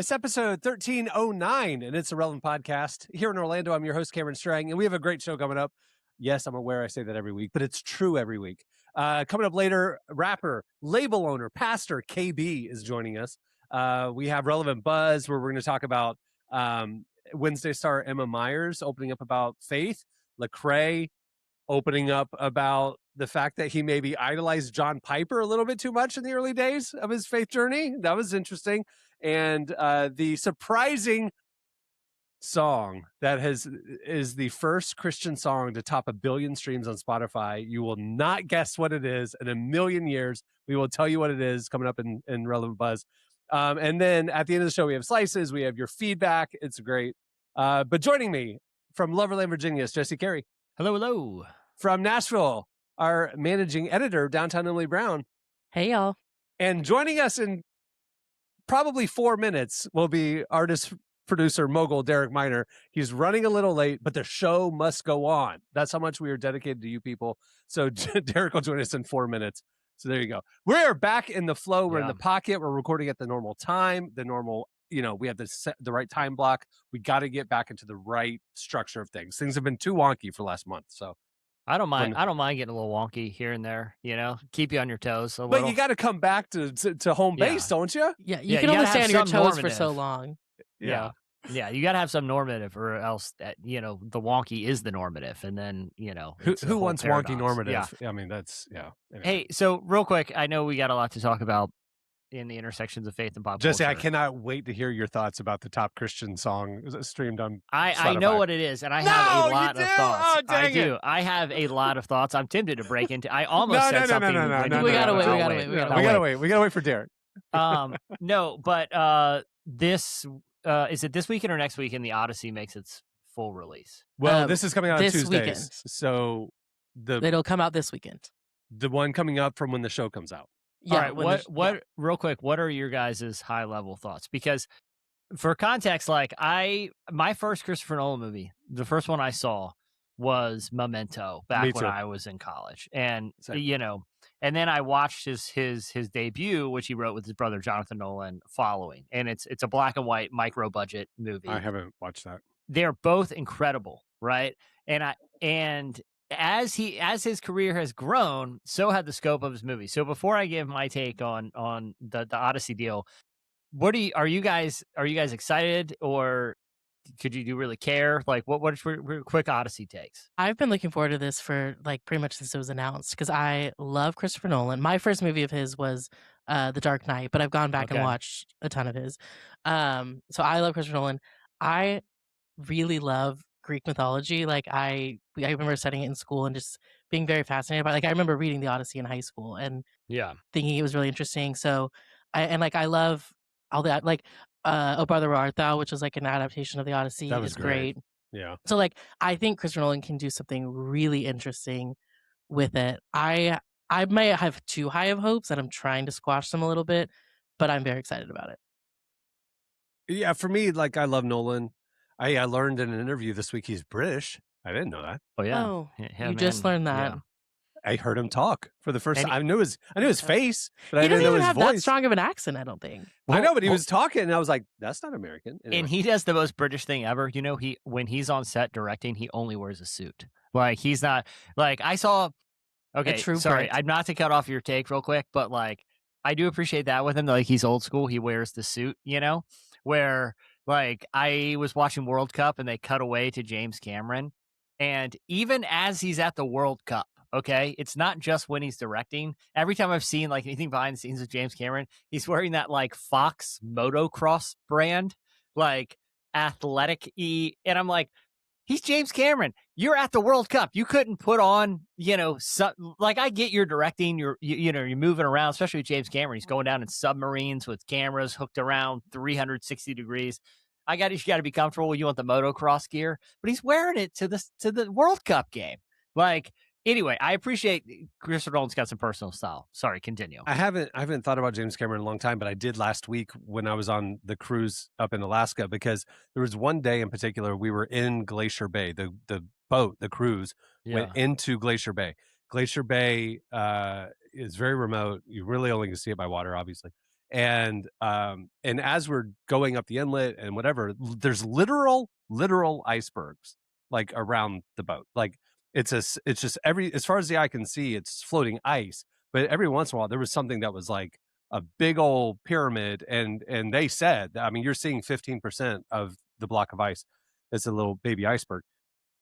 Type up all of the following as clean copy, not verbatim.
It's episode 1309, and it's a relevant podcast. Here in Orlando, I'm your host, Cameron Strang, and we have a great show coming up. Yes, I'm aware I say that every week, but it's true every week. Coming up later, rapper, label owner, pastor KB is joining us. We have Relevant Buzz, where we're going to talk about Wednesday star Emma Myers opening up about faith, Lecrae opening up about the fact that he maybe idolized John Piper a little bit too much in the early days of his faith journey. That was interesting. And the surprising song that is the first Christian song to top 1 billion streams on Spotify. You will not guess what it is in a million years. We will tell you what it is coming up in Relevant Buzz. And then at the end of the show, we have slices. We have your feedback. It's great. But joining me from Loverland, Virginia is Jesse Carey. Hello, hello. From Nashville, our managing editor, Downtown Emily Brown. Hey, y'all. And joining us in probably 4 minutes will be artist, producer, mogul Derek Miner. He's running a little late, but the show must go on. That's how much we are dedicated to you people. So Derek will join us in 4 minutes. So there you go. We're back in the flow. We're in the pocket. We're recording at the normal time, the normal, we have the right time block. We got to get back into the right structure of things. Things have been too wonky for last month. So I don't mind getting a little wonky here and there, keep you on your toes a little. But you got to come back to home base, don't you? Yeah, you can only stay on your toes for so long. Yeah, you got to have some normative, or else, the wonky is the normative, and then, who wants paradox. wonky normative? Yeah. I mean, that's, Anyway. Hey, so real quick, I know we got a lot to talk about in the intersections of faith and pop Jesse, culture. I cannot wait to hear your thoughts about the top Christian song streamed on Spotify. I know what it is, and I have a lot of thoughts. Oh, dang I do. I have a lot of thoughts. I'm tempted to break into. I almost said something. We gotta wait. We gotta wait for Derek. No, but this is it this weekend or next weekend? The Odyssey makes its full release. Well, this is coming out on this Tuesdays, weekend. so It'll come out this weekend. The one coming up from when the show comes out. Yeah. All right. Real quick, what are your guys' high level thoughts? Because for context, my first Christopher Nolan movie, the first one I saw was Memento back when I was in college. And, and then I watched his debut, which he wrote with his brother, Jonathan Nolan, following. And it's a black and white micro budget movie. I haven't watched that. They're both incredible. Right. And as his career has grown, so had the scope of his movie. So before I give my take on the Odyssey deal, are you guys excited, or do you really care? Like, what's your quick Odyssey takes? I've been looking forward to this for pretty much since it was announced, because I love Christopher Nolan. My first movie of his was The Dark Knight, but I've gone back and watched a ton of his. So I love Christopher Nolan. I really love Greek mythology. I remember studying it in school and just being very fascinated by it. I remember reading the Odyssey in high school and thinking it was really interesting. So I love all that, O Brother Where Art Thou, which was an adaptation of the Odyssey. That was great. Yeah. So I think Christopher Nolan can do something really interesting with it. I may have too high of hopes, and I'm trying to squash them a little bit, but I'm very excited about it. Yeah, for me, I love Nolan. I learned in an interview this week he's British. I didn't know that. Oh yeah. Oh, you just learned that. Yeah. I heard him talk for the first time. I knew his face, but I He didn't doesn't know even his have voice. that strong of an accent, I don't think. I know, but he was talking, and I was like, "That's not American." Anyway. And he does the most British thing ever. When he's on set directing, he only wears a suit. He's not I saw. Okay, sorry, I'm not to cut off your take real quick, but I do appreciate that with him. He's old school. He wears the suit. Where I was watching World Cup and they cut away to James Cameron, and even as he's at the World Cup. Okay, it's not just when he's directing. Every time I've seen anything behind the scenes of James Cameron, he's wearing that Fox motocross brand, athletic-y, and I'm like, he's James Cameron. You're at the World Cup. You couldn't put on, I get you're directing, you're moving around, especially with James Cameron. He's going down in submarines with cameras hooked around 360 degrees. You got to be comfortable. You want the motocross gear, but he's wearing it to the World Cup game. Anyway, I appreciate Christopher Nolan's got some personal style. Sorry, continue. I haven't thought about James Cameron in a long time, but I did last week when I was on the cruise up in Alaska, because there was one day in particular we were in Glacier Bay. The boat, the cruise, went into Glacier Bay. Glacier Bay is very remote. You really only can see it by water, obviously. And as we're going up the inlet and whatever, there's literal icebergs like around the boat. Like it's just as far as the eye can see, it's floating ice. But every once in a while, there was something that was like a big old pyramid, and they said, I mean, you're seeing 15% of the block of ice. It's a little baby iceberg.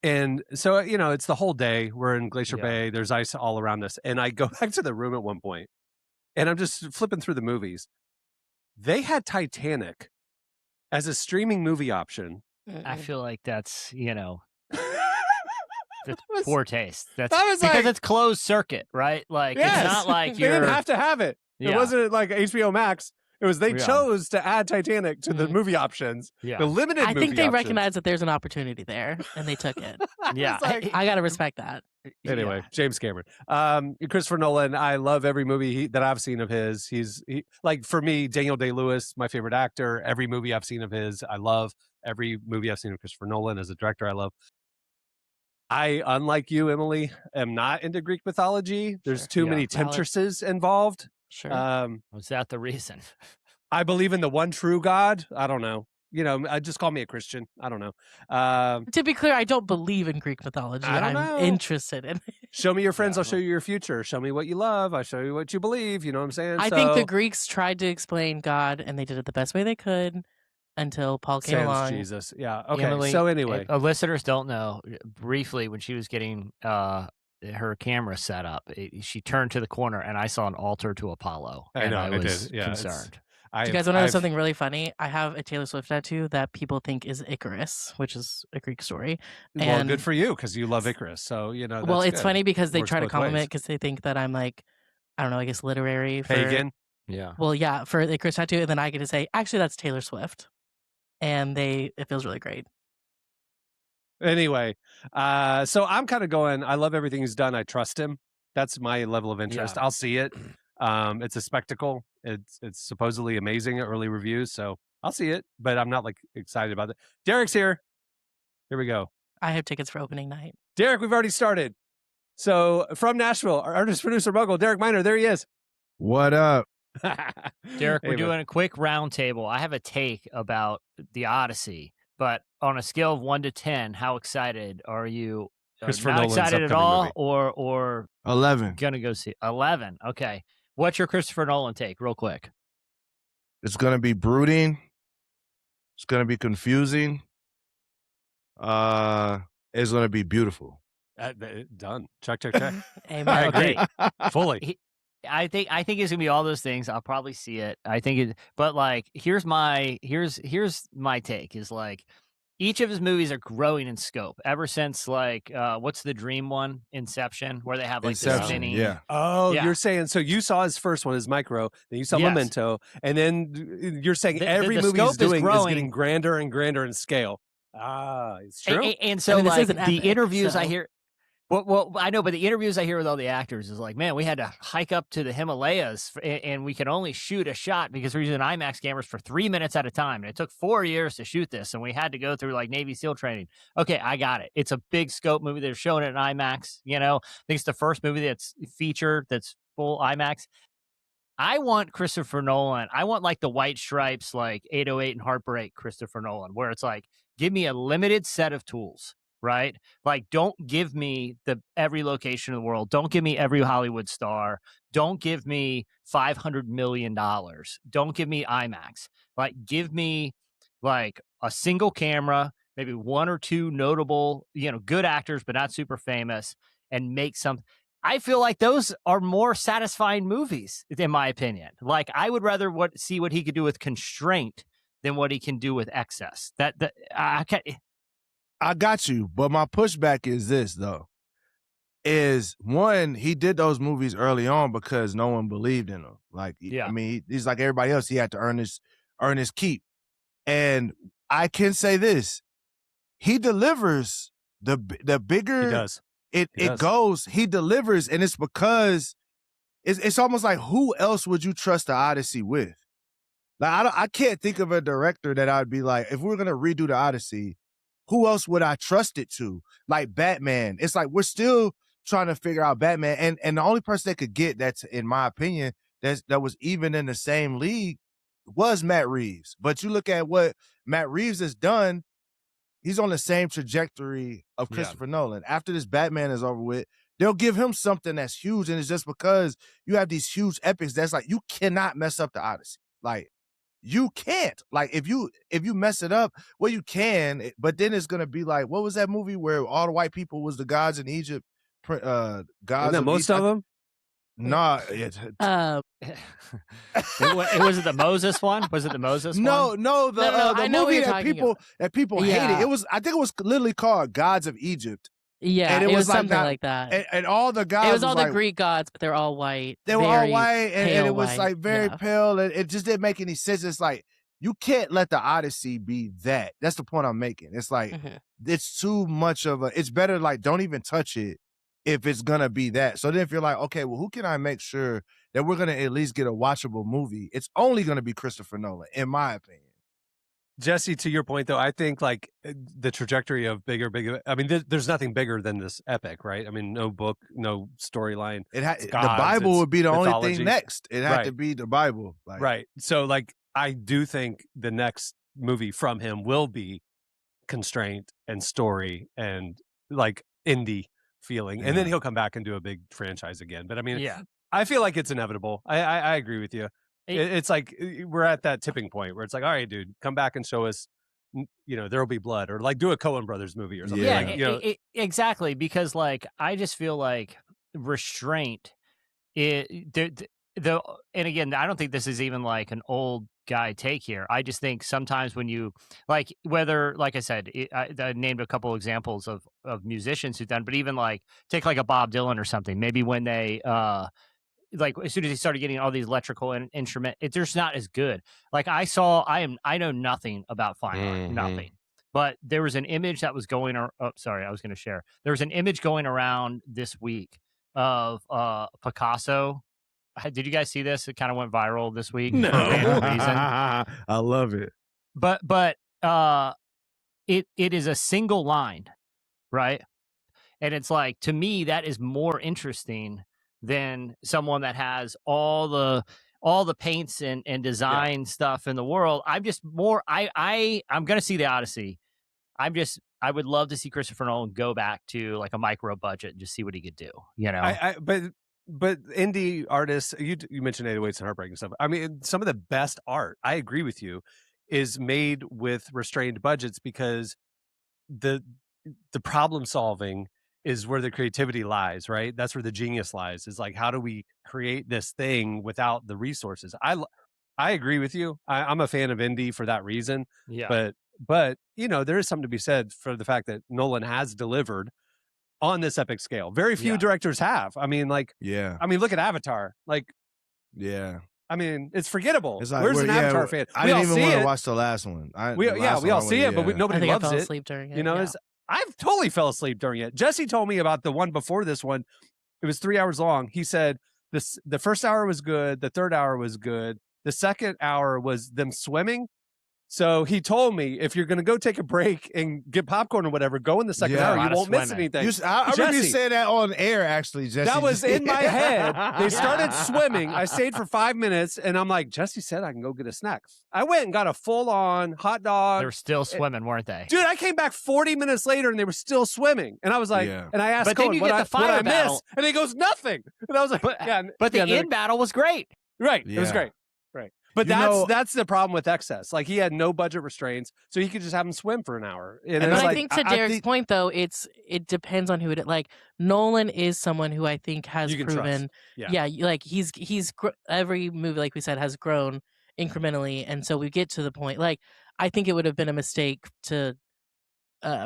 And so, it's the whole day. We're in Glacier Bay. There's ice all around us. And I go back to the room at one point, and I'm just flipping through the movies. They had Titanic as a streaming movie option. I feel like that's, that's poor taste. That's because it's closed circuit, right? Like, yes, it's not like they didn't have to have it. Yeah. It wasn't like HBO Max. It was they chose to add Titanic to the movie options, the limited movie I think they options. recognized that there's an opportunity there, and they took it. Yeah. I got to respect that. Anyway, James Cameron. Christopher Nolan, I love every movie that I've seen of his. He's like, for me, Daniel Day-Lewis, my favorite actor. Every movie I've seen of his, I love. Every movie I've seen of Christopher Nolan as a director, I love. I, unlike you, Emily, am not into Greek mythology. There's too many temptresses involved. Sure. Was that the reason? I believe in the one true God. I don't know. Just call me a Christian. I don't know. To be clear, I don't believe in Greek mythology. I'm interested in it. Show me your friends, I'll show you your future. Show me what you love, I'll show you what you believe. You know what I'm saying? I think the Greeks tried to explain God, and they did it the best way they could until Paul came along. Jesus. Yeah. Okay. Emily, so anyway. Listeners don't know, briefly, when she was getting her camera set up, she turned to the corner, and I saw an altar to Apollo. And I was concerned. Do you guys want to know something really funny? I have a Taylor Swift tattoo that people think is Icarus, which is a Greek story. Well, good for you, because you love Icarus. So, that's well, it's good. funny because they Works try to both compliment ways. because they think that I'm like, I don't know, I guess literary. Pagan? Yeah. Well, yeah, for the Icarus tattoo. And then I get to say, actually, that's Taylor Swift. And it feels really great. Anyway, so I'm kind of going, I love everything he's done. I trust him. That's my level of interest. Yeah. I'll see it. It's a spectacle. It's supposedly amazing, early reviews, so I'll see it, but I'm not like excited about it. Derek's here. Here we go. I have tickets for opening night. Derek, we've already started. So from Nashville, our artist producer Muggle, Derek Miner, there he is. What up? Derek, we're doing a quick round table. I have a take about the Odyssey, but on a scale of 1 to 10, how excited are you? Christopher not Nolan's excited at all, movie. or 11. gonna go see 11? Okay, what's your Christopher Nolan take, real quick? It's gonna be brooding. It's gonna be confusing. It's gonna be beautiful. Done. Check. Amen. I agree. Fully. I think it's gonna be all those things. I'll probably see it. I think it, but like, here's my take is like, each of his movies are growing in scope ever since like what's the dream one, Inception, where they have like the spinning. Yeah. Oh, Yeah. you're saying, so you saw his first one, his Micro, then you saw Yes. Memento, and then you're saying every the movie he's scope is doing is growing. getting grander and grander in scale. It's true. And so I mean, this like isn't the epic, interviews I so- hear. Well, I know, but the interviews I hear with all the actors is like, man, we had to hike up to the Himalayas and we could only shoot a shot because we're using IMAX cameras for 3 minutes at a time. And it took 4 years to shoot this. And we had to go through like Navy SEAL training. Okay, I got it. It's a big scope movie. They're showing it in IMAX. I think it's the first movie that's featured, that's full IMAX. I want Christopher Nolan. I want like the White Stripes, like 808 and Heartbreak Christopher Nolan, where it's like, give me a limited set of tools. Right? Like, don't give me every location in the world. Don't give me every Hollywood star. Don't give me $500 million. Don't give me IMAX. Like, give me like a single camera, maybe 1 or 2 notable, good actors, but not super famous, and make some. I feel like those are more satisfying movies, in my opinion. Like, I would rather see what he could do with constraint than what he can do with excess. I got you, but my pushback is this though. Is one, he did those movies early on because no one believed in him. Like, yeah. I mean, he's like everybody else. He had to earn his keep. And I can say this: he delivers. The bigger He does. it goes, he delivers, and it's because it's almost like, who else would you trust the Odyssey with? Like, I can't think of a director that I'd be like, if we're gonna redo the Odyssey, who else would I trust it to? Like Batman. It's like we're still trying to figure out Batman. And the only person that could get that's, in my opinion, that was even in the same league was Matt Reeves. But you look at what Matt Reeves has done, he's on the same trajectory of Christopher Nolan. After this Batman is over with, they'll give him something that's huge, and it's just because you have these huge epics that's like, you cannot mess up the Odyssey. Like, you can't. Like, if you mess it up, well, you can, but then it's gonna be like, what was that movie where all the white people was the gods in Egypt? Gods. Isn't that most of them? Nah, it was the Moses one. Was it the Moses one? No, the movie that people Yeah. hated. It was, I think it was literally called Gods of Egypt. Yeah, And it was something that, like that. And all the gods, it was all the like, Greek gods, but they're all white. They were all white, and it was white. like very pale, and it just didn't make any sense. It's like, you can't let the Odyssey be that. That's the point I'm making. It's like, it's too much of a, it's better, like, don't even touch it if it's gonna be that. So then if you're like, okay, well, who can I make sure that we're gonna at least get a watchable movie? It's only gonna be Christopher Nolan, in my opinion. Jesse, to your point, though, I think like the trajectory of bigger. I mean, there's nothing bigger than this epic, right? I mean, no book, no storyline. The Bible would be the only thing next. It had to be the Bible, like, right? So, like, I do think the next movie from him will be constraint and story and like indie feeling, and then he'll come back and do a big franchise again. But I mean, I feel like it's inevitable. I agree with you. It's like we're at that tipping point where it's like, all right, dude, come back and show us, there will be blood, or like do a Coen Brothers movie or something. Yeah, exactly. Because like I just feel like restraint. And again, I don't think this is even like an old guy take here. I just think sometimes when you like, whether, like I said, I named a couple examples of musicians who've done, but even like take like a Bob Dylan or something. Maybe when they like as soon as he started getting all these electrical instrument, it's just not as good. Like I know nothing about fine art, nothing. But there was an image that was going. I was going to share. There was an image going around this week of Picasso. Did you guys see this? It kind of went viral this week. No, for random reason. I love it. But it is a single line, right? And it's like, to me, that is more interesting than someone that has all the paints and design stuff in the world. I'm just more. I'm gonna see the Odyssey. I would love to see Christopher Nolan go back to like a micro budget and just see what he could do. But indie artists, you mentioned 808s and Heartbreak and stuff. I mean, some of the best art, I agree with you, is made with restrained budgets because the problem solving is where the creativity lies, right? That's where the genius lies. Is like, how do we create this thing without the resources? I agree with you. I'm a fan of indie for that reason. Yeah. But there is something to be said for the fact that Nolan has delivered on this epic scale. Very few directors have. I mean, like, look at Avatar. Like, I mean, it's forgettable. It's like, where's an Avatar fan? I didn't even want to watch the last one. We all see it, but nobody loves it. I fell asleep during it. I've totally fell asleep during it. Jesse told me about the one before this one. It was 3 hours long. He said the first hour was good. The third hour was good. The second hour was them swimming. So he told me, if you're going to go take a break and get popcorn or whatever, go in the second hour. You won't miss anything. I remember you saying that on air, actually, Jesse. That was in my head. They started swimming. I stayed for 5 minutes, and I'm like, Jesse said I can go get a snack. I went and got a full-on hot dog. They were still swimming, weren't they? Dude, I came back 40 minutes later, and they were still swimming. And I was like, and I asked Cohen, what I missed? And he goes, nothing. And I was like, but the end battle was great. Right. It was great. Right. But that's the problem with excess. Like, he had no budget restraints, so he could just have him swim for an hour. But I think to Derek's point, though, it depends on who it is. Like, Nolan is someone who I think has proven, like he's every movie, like we said, has grown incrementally, and so we get to the point. Like, I think it would have been a mistake to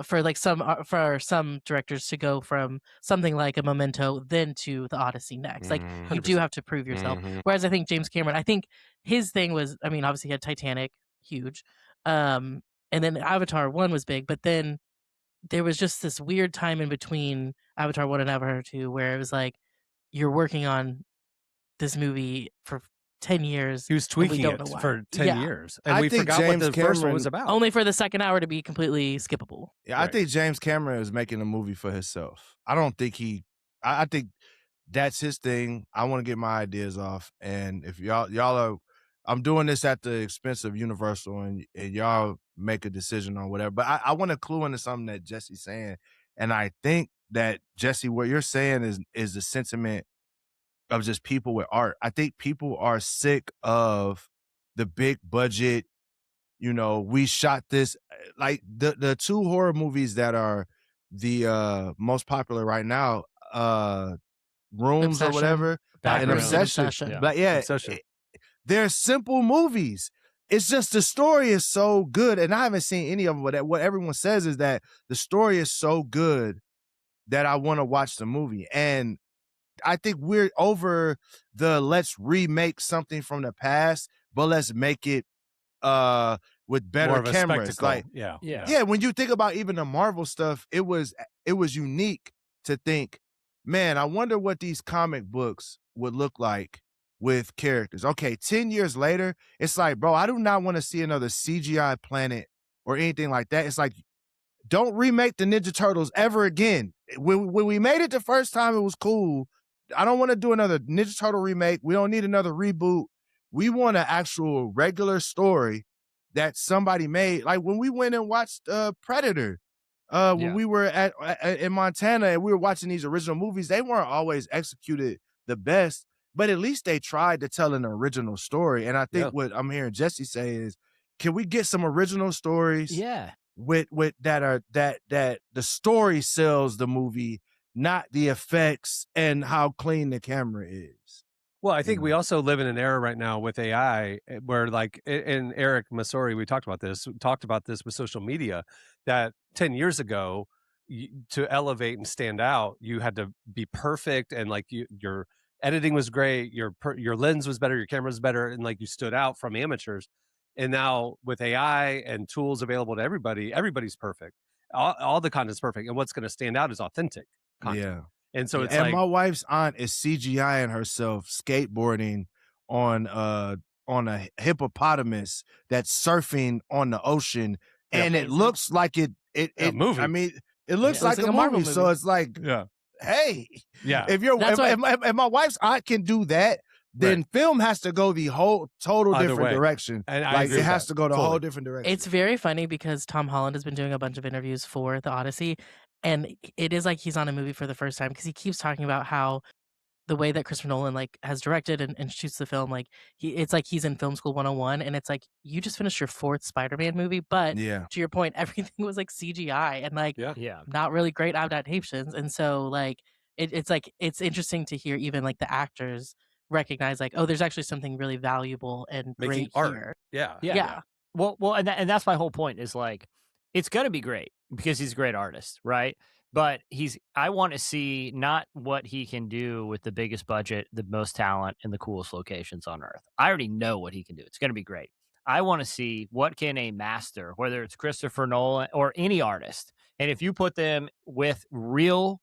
for some directors to go from something like a Memento then to the Odyssey next. Like, you do have to prove yourself. Whereas I think James Cameron, I think his thing was, I mean, obviously he had Titanic, huge, and then Avatar 1 was big, but then there was just this weird time in between Avatar 1 and Avatar 2 where it was like, you're working on this movie for 10 years. He was tweaking it for 10 years. And we forgot what the first one was about. Only for the second hour to be completely skippable. Yeah, I think James Cameron is making a movie for himself. I don't think I think that's his thing. I want to get my ideas off. And if y'all are I'm doing this at the expense of Universal, and y'all make a decision on whatever. But I want to clue into something that Jesse's saying, and I think that Jesse, what you're saying is the sentiment of just people with art. I think people are sick of the big budget. We shot this, like the two horror movies that are the most popular right now, Rooms Obsession. or whatever, and Obsession. Yeah. But yeah, Obsession. they're simple movies. It's just the story is so good, and I haven't seen any of them. But what everyone says is that the story is so good that I want to watch the movie. And I think we're over the let's remake something from the past, but let's make it with better cameras. Like, yeah. When you think about even the Marvel stuff, it was unique to think, man, I wonder what these comic books would look like with characters. Okay, 10 years later, it's like, bro, I do not want to see another CGI planet or anything like that. It's like, don't remake the Ninja Turtles ever again. When we made it the first time, it was cool. I don't want to do another Ninja Turtle remake. We don't need another reboot. We want an actual regular story that somebody made. Like when we went and watched Predator, when we were in Montana and we were watching these original movies, they weren't always executed the best, but at least they tried to tell an original story. And I think what I'm hearing Jesse say is, can we get some original stories? Yeah. With that the story sells the movie, not the effects and how clean the camera is. Well, I think we also live in an era right now with AI where, like, and Eric Masori, we talked about this with social media, that 10 years ago, to elevate and stand out, you had to be perfect, and like your editing was great, your lens was better, your camera was better, and like you stood out from amateurs. And now with AI and tools available to everybody, everybody's perfect. All the content's perfect, and what's going to stand out is authentic content. Yeah. And so it's and like, my wife's aunt is CGIing herself skateboarding on a hippopotamus that's surfing on the ocean, and it looks like it movie. I mean, it looks like a Marvel movie. So it's like, hey, if my wife's aunt can do that, then film has to go the whole total different direction. And like it has to go the whole different direction. It's very funny because Tom Holland has been doing a bunch of interviews for the Odyssey, and it is like he's on a movie for the first time because he keeps talking about how the way that Christopher Nolan like has directed and shoots the film, like it's like he's in film school 101, and it's like you just finished your 4th Spider-Man movie, but to your point, everything was like CGI and like not really great adaptations, and so like it's like it's interesting to hear even like the actors recognize like, oh, there's actually something really valuable and making great art. here. Yeah. Well, and that's my whole point is like, it's gonna be great because he's a great artist, right? But I want to see not what he can do with the biggest budget, the most talent, and the coolest locations on earth. I already know what he can do. It's gonna be great. I want to see what can a master, whether it's Christopher Nolan or any artist, and if you put them with real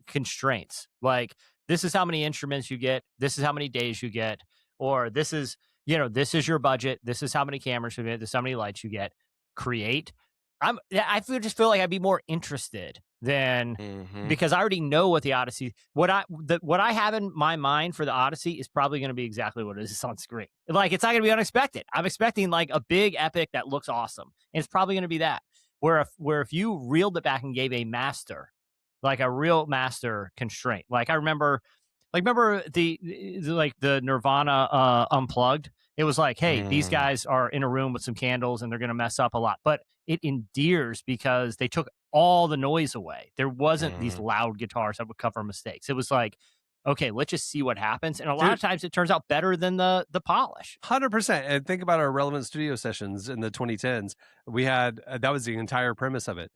constraints, like this is how many instruments you get, this is how many days you get, or this is your budget, this is how many cameras you get, this is how many lights you get, create. I just feel like I'd be more interested than because I already know what the Odyssey, what I have in my mind for the Odyssey is probably going to be exactly what it is on screen. Like, it's not going to be unexpected. I'm expecting like a big epic that looks awesome, and it's probably going to be that. Where if you reeled it back and gave a master, like a real master constraint, like I remember the Nirvana Unplugged. It was like, hey, these guys are in a room with some candles and they're going to mess up a lot, but it endears because they took all the noise away. There wasn't these loud guitars that would cover mistakes. It was like, okay, let's just see what happens. And a lot of times it turns out better than the polish. 100%. And think about our Relevant Studio sessions in the 2010s. We had, that was the entire premise of it.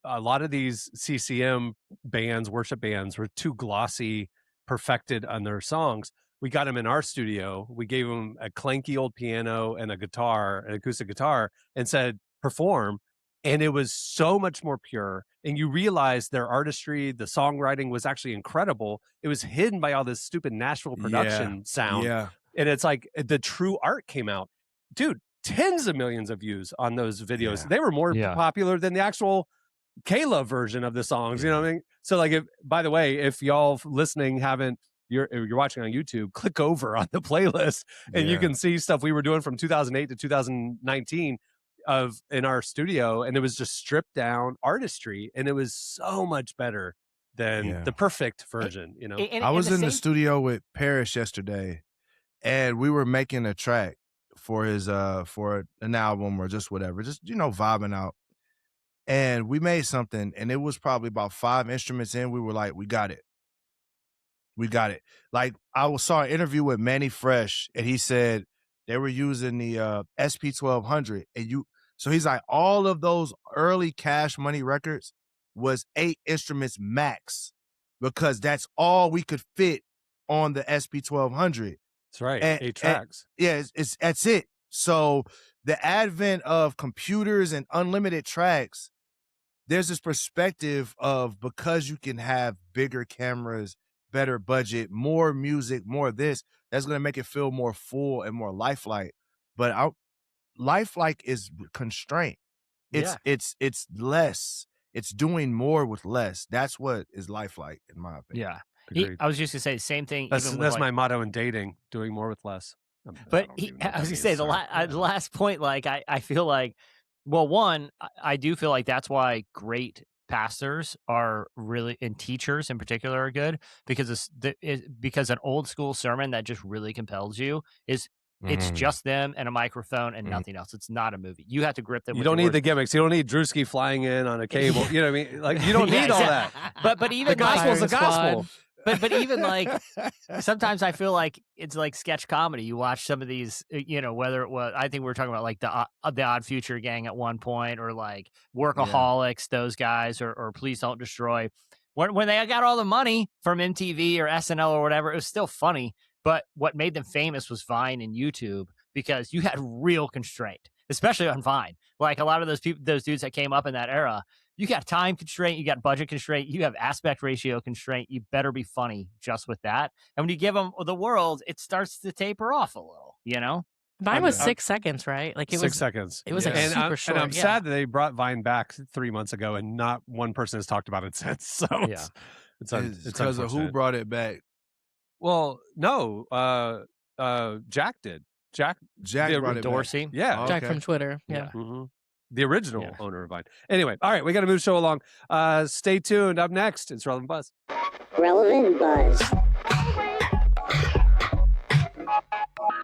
A lot of these CCM bands, worship bands, were too glossy, perfected on their songs. We got them in our studio. We gave them a clanky old piano and a guitar, an acoustic guitar, and said, perform. And it was so much more pure. And you realize their artistry, the songwriting was actually incredible. It was hidden by all this stupid Nashville production sound. Yeah. And it's like the true art came out. Dude, tens of millions of views on those videos. They were more popular than the actual Kayla version of the songs. You know what I mean? So like, by the way, if y'all listening haven't you're watching on YouTube, click over on the playlist and you can see stuff we were doing from 2008 to 2019 in our studio, and it was just stripped down artistry, and it was so much better than the perfect version. I was in the studio with Parrish yesterday, and we were making a track for his for an album or just whatever, just vibing out. And we made something, and it was probably about 5 instruments in. We were like, we got it. We got it. Like, saw an interview with Manny Fresh, and he said they were using the SP1200. So he's like, all of those early Cash Money records was 8 instruments max, because that's all we could fit on the SP1200. That's right. 8 tracks. That's it. So the advent of computers and unlimited tracks, there's this perspective of, because you can have bigger cameras, better budget, more music, more of this, that's going to make it feel more full and more lifelike. But lifelike is constraint. It's less. It's doing more with less. That's what is lifelike, in my opinion. Yeah. I was just going to say the same thing. That's my motto in dating, doing more with less. But I was going to say the last point, like, I feel like, well, one, I do feel like that's why great pastors are really, and teachers in particular, are good, because because an old school sermon that just really compels you is, it's just them and a microphone and nothing else. It's not a movie. You have to grip them. You don't need the gimmicks. You don't need Drewski flying in on a cable. You know what I mean? Like, you don't need all that. But even the gospel's the gospel. But even like, sometimes I feel like it's like sketch comedy. You watch some of these, whether it was, I think we were talking about like the Odd Future Gang at one point, or like Workaholics, those guys, or Please Don't Destroy. When they got all the money from MTV or SNL or whatever, it was still funny. But what made them famous was Vine and YouTube, because you had real constraint, especially on Vine. Like, a lot of those dudes that came up in that era, you got time constraint, you got budget constraint, you have aspect ratio constraint. You better be funny just with that. And when you give them the world, it starts to taper off a little, Vine was 6 seconds, right? Like, it 6 seconds. It was like super short. And I'm sad that they brought Vine back 3 months ago, and not one person has talked about it since. So it's because of who brought it back. Well, no, Jack did. Jack brought it Dorsey. back. Yeah. Jack from Twitter. Yeah. Mm-hmm. The original owner of Vine. Anyway, all right, we got to move the show along. Stay tuned. Up next, it's Relevant Buzz. Relevant Buzz.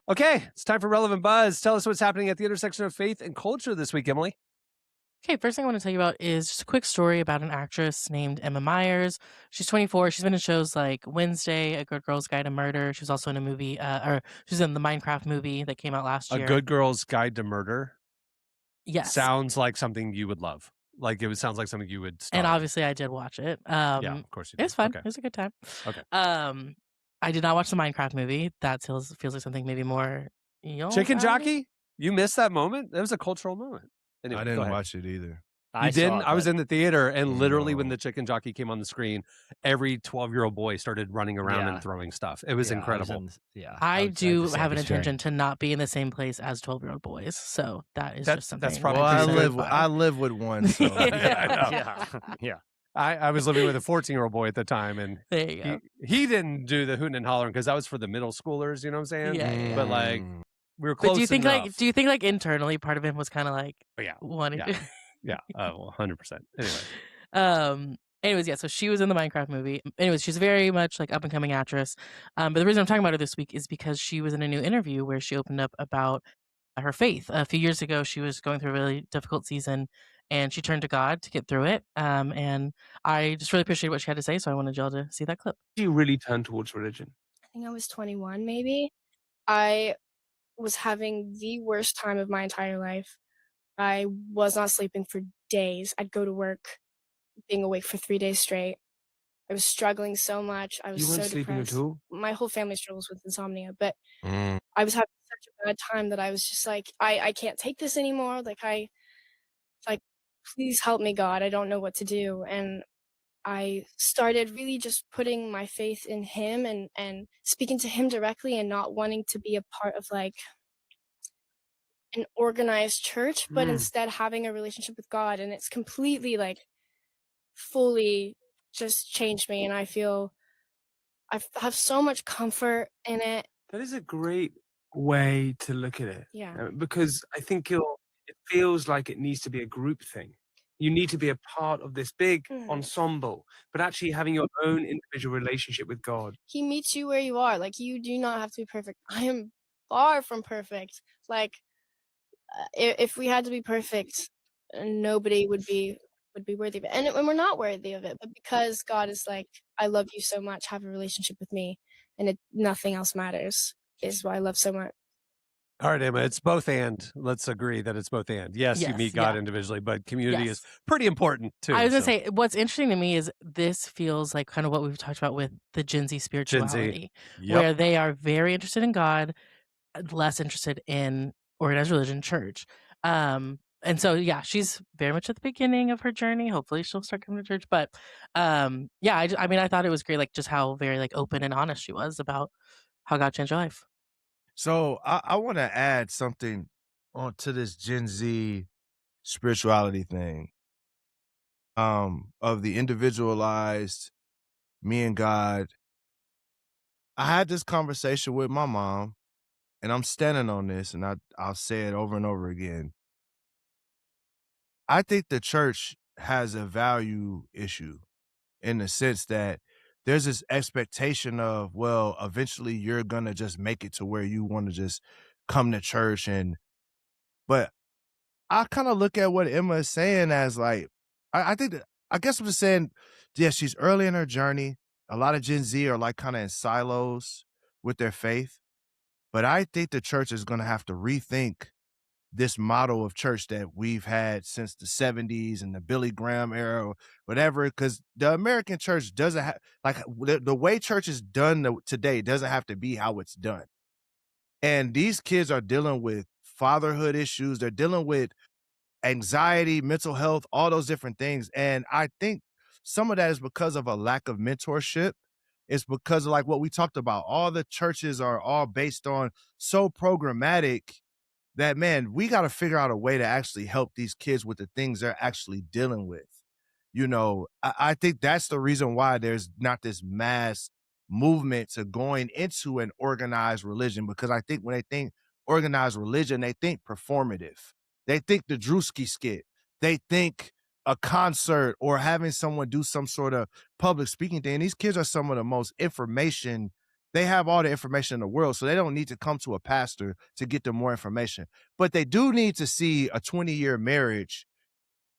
Okay, it's time for Relevant Buzz. Tell us what's happening at the intersection of faith and culture this week, Emily. Okay, first thing I want to tell you about is just a quick story about an actress named Emma Myers. She's 24. She's been in shows like Wednesday, A Good Girl's Guide to Murder. She was also in a movie, or she was in the Minecraft movie that came out last year. A Good Girl's Guide to Murder? Yes. Sounds like something you would love. Like, it sounds like something you would start. And obviously I did watch it. Yeah, of course you did. It was fun. Okay. It was a good time. Okay. I did not watch the Minecraft movie. That feels like something maybe more Chicken Jockey? You missed that moment? That was a cultural moment. Anyway, I didn't watch it either. You didn't? I was in the theater, and literally when the chicken jockey came on the screen, every 12-year-old boy started running around and throwing stuff. It was incredible. I do have an intention to not be in the same place as 12-year-old boys, so just something. That's probably. Well, I live with one. So. Yeah. I was living with a 14-year-old boy at the time, and there you go. He didn't do the hooting and hollering because that was for the middle schoolers. You know what I'm saying? Yeah. But like, we were close. But do you think enough. Internally part of him was kind of like wanting to? Yeah, 100%. Anyway. Anyways, yeah, so she was in the Minecraft movie. Anyways, she's very much like up-and-coming actress. But the reason I'm talking about her this week is because she was in a new interview where she opened up about her faith. A few years ago, she was going through a really difficult season, and she turned to God to get through it. And I just really appreciated what she had to say, so I wanted y'all to see that clip. Did you really turn towards religion? I think I was 21, maybe. I was having the worst time of my entire life. I was not sleeping for days. I'd go to work being awake for 3 days straight. I was struggling so much. I was You weren't so sleeping depressed. at all? My whole family struggles with insomnia, but I was having such a bad time that I was just like, I can't take this anymore. Like, please help me, God. I don't know what to do. And I started really just putting my faith in him and speaking to him directly and not wanting to be a part of like an organized church, but instead having a relationship with God. And it's completely like fully just changed me. And I feel have so much comfort in it. That is a great way to look at it. Yeah. Because I think it feels like it needs to be a group thing. You need to be a part of this big ensemble, but actually having your own individual relationship with God. He meets you where you are. Like, you do not have to be perfect. I am far from perfect. Like, if we had to be perfect, nobody would be worthy of it. And we're not worthy of it. But because God is like, I love you so much, have a relationship with me, and nothing else matters, is why I love so much. All right, Emma, it's both and. Let's agree that it's both and. Yes, you meet God individually, but community is pretty important too. I was going to say, what's interesting to me is this feels like kind of what we've talked about with the Gen Z spirituality, where they are very interested in God, less interested in organized religion, church. And so, yeah, she's very much at the beginning of her journey. Hopefully she'll start coming to church. But yeah, I mean, I thought it was great, like just how very like open and honest she was about how God changed her life. So I want to add something onto this Gen Z spirituality thing, of the individualized me and God. I had this conversation with my mom, and I'm standing on this, and I'll say it over and over again. I think the church has a value issue in the sense that there's this expectation of, well, eventually you're going to just make it to where you want to just come to church. But I kind of look at what Emma is saying as like, I think that, I guess I'm just saying, yeah, she's early in her journey. A lot of Gen Z are like kind of in silos with their faith. But I think the church is going to have to rethink this model of church that we've had since the 70s and the Billy Graham era or whatever, because the American church doesn't have, like, the way church is done today doesn't have to be how it's done. And these kids are dealing with fatherhood issues. They're dealing with anxiety, mental health, all those different things. And I think some of that is because of a lack of mentorship. It's because of like what we talked about. All the churches are all based on so programmatic that, man, we got to figure out a way to actually help these kids with the things they're actually dealing with. You know, I think that's the reason why there's not this mass movement to going into an organized religion, because I think when they think organized religion, they think performative. They think the Drewski skit. They think a concert or having someone do some sort of public speaking thing. And these kids are some of the most information. They have all the information in the world, so they don't need to come to a pastor to get them more information. But they do need to see a 20-year marriage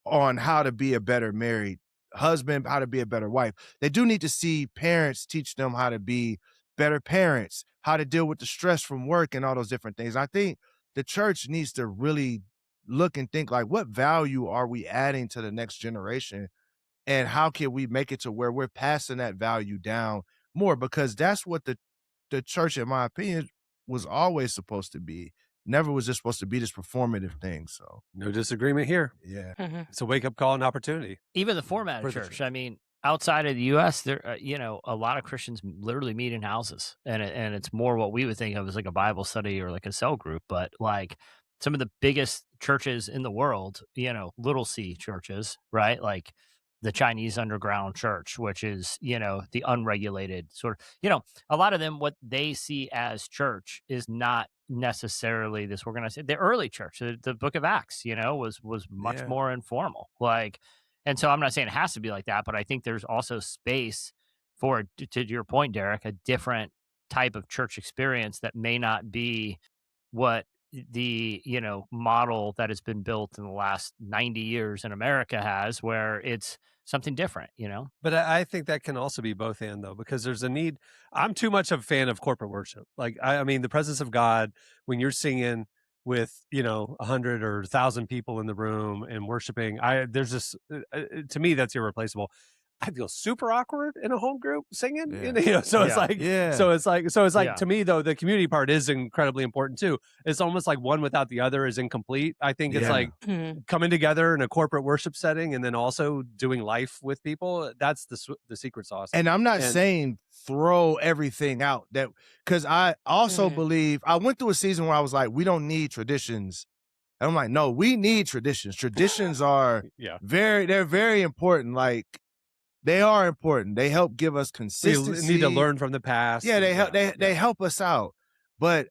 on how to be a better married husband, how to be a better wife. They do need to see parents teach them how to be better parents, how to deal with the stress from work and all those different things. I think the church needs to really look and think like, what value are we adding to the next generation? And how can we make it to where we're passing that value down more? Because that's what the church, in my opinion, was always supposed to be. Never was just supposed to be this performative thing. So no disagreement here. Yeah. It's a wake-up call and opportunity. Even the format of church. I mean, outside of the U.S., there, you know, a lot of Christians literally meet in houses, and it's more what we would think of as like a Bible study or like a cell group. But like some of the biggest churches in the world, you know, little C churches, right? Like the Chinese underground church, which is, you know, the unregulated sort of, you know, a lot of them, what they see as church is not necessarily this organized. The early church, the book of Acts, you know, was much more informal. Like, and so I'm not saying it has to be like that, but I think there's also space for, to your point, Derek, a different type of church experience that may not be what the, you know, model that has been built in the last 90 years in America has, where it's something different, you know? But I think that can also be both and, though, because there's a need. I'm too much of a fan of corporate worship. Like, I mean, the presence of God, when you're singing with, you know, 100 or 1,000 people in the room and worshiping, there's this, to me, that's irreplaceable. I feel super awkward in a home group singing, you know? So it's like, so it's like, to me though, the community part is incredibly important too. It's almost like one without the other is incomplete. I think it's like coming together in a corporate worship setting and then also doing life with people. That's the secret sauce. And I'm not saying throw everything out, that, because I also believe, I went through a season where I was like, we don't need traditions. And I'm like, no, we need traditions. Traditions are they're very important. Like, They are important. They help give us We consistency. need to learn from the past. Yeah, they help. They help us out. But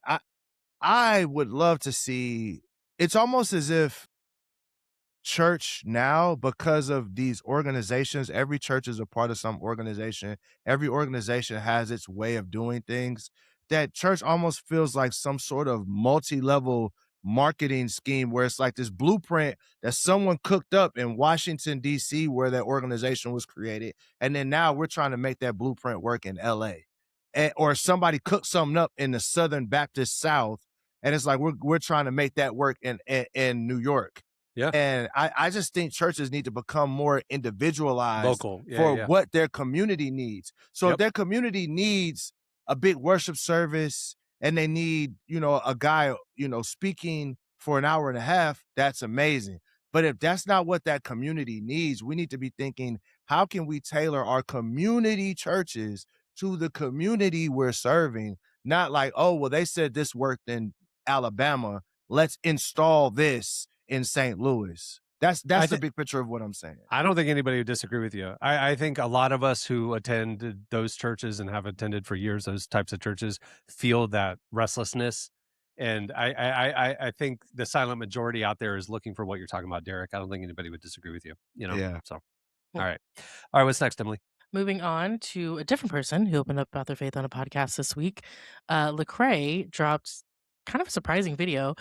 I would love to see. It's almost as if church now, because of these organizations, every church is a part of some organization. Every organization has its way of doing things. That church almost feels like some sort of multi-level marketing scheme where it's like this blueprint that someone cooked up in Washington, D.C., where that organization was created. And then now we're trying to make that blueprint work in L.A. Or somebody cooked something up in the Southern Baptist South. And it's like we're trying to make that work in New York. Yeah. And I just think churches need to become more individualized Local. what their community needs. So if their community needs a big worship service and they need, a guy, speaking for an hour and a half, that's amazing. But if that's not what that community needs, we need to be thinking, how can we tailor our community churches to the community we're serving? Not like, oh, well, they said this worked in Alabama. Let's install this in St. Louis. That's the big picture of what I'm saying. I don't think anybody would disagree with you. I think a lot of us who attend those churches and have attended for years those types of churches feel that restlessness. And I think the silent majority out there is looking for what you're talking about, Derek. I don't think anybody would disagree with you. Yeah. So, all right. What's next, Emily? Moving on to a different person who opened up about their faith on a podcast this week. Lecrae dropped kind of a surprising video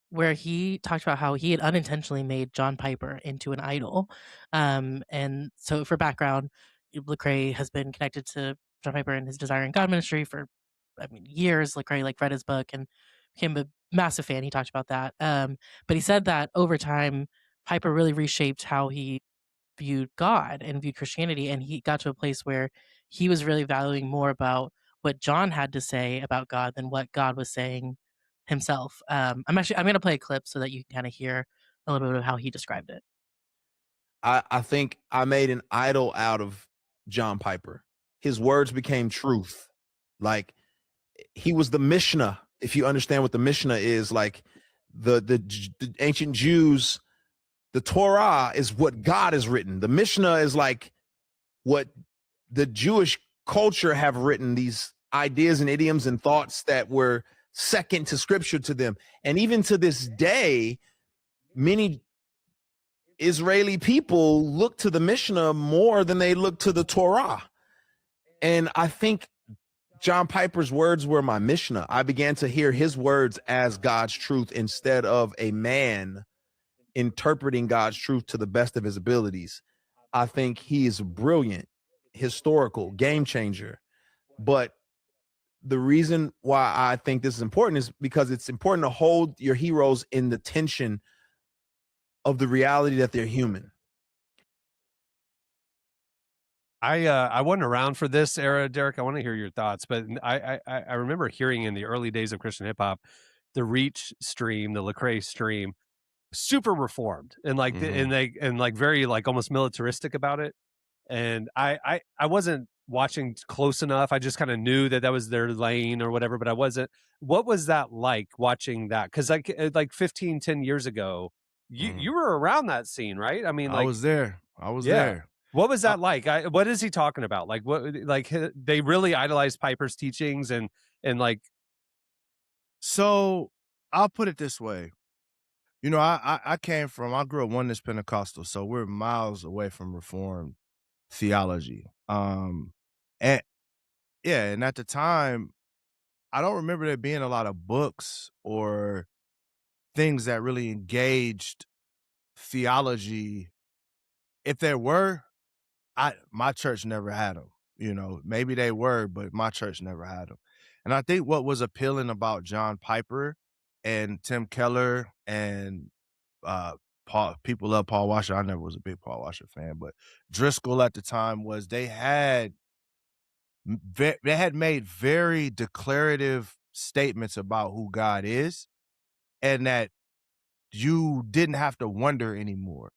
where he talked about how he had unintentionally made John Piper into an idol. And so for background, Lecrae has been connected to John Piper and his Desiring God ministry for years. Lecrae read his book and became a massive fan. He talked about that. But he said that over time, Piper really reshaped how he viewed God and viewed Christianity, and he got to a place where he was really valuing more about what John had to say about God than what God was saying himself. I'm going to play a clip so that you can kind of hear a little bit of how he described it. I think I made an idol out of John Piper. His words became truth. Like, he was the Mishnah. If you understand what the Mishnah is, like the ancient Jews, the Torah is what God has written. The Mishnah is like what the Jewish culture have written, these ideas and idioms and thoughts that were second to scripture to them. And even to this day, many Israeli people look to the Mishnah more than they look to the Torah. And I think John Piper's words were my Mishnah. I began to hear his words as God's truth instead of a man interpreting God's truth to the best of his abilities. I think he is brilliant, historical, game changer. But the reason why I think this is important is because it's important to hold your heroes in the tension of the reality that they're human. I wasn't around for this era, Derek. I want to hear your thoughts, but I remember hearing in the early days of Christian hip hop, the Reach stream, the Lecrae stream, super reformed and very almost militaristic about it. And I wasn't watching close enough. I just kind of knew that was their lane or whatever, but I wasn't. What was that like watching that? Because like 10 years ago, you were around that scene, right? I mean, I was there. There. What was that like? What is he talking about? Like what? Like they really idolized Piper's teachings and like. So I'll put it this way. I grew up Oneness Pentecostal, so we're miles away from Reformed theology. And at the time, I don't remember there being a lot of books or things that really engaged theology. If there were, my church never had them. Maybe they were, but my church never had them. And I think what was appealing about John Piper and Tim Keller and people love Paul Washer. I never was a big Paul Washer fan, but Driscoll at the time was they had made very declarative statements about who God is, and that you didn't have to wonder anymore.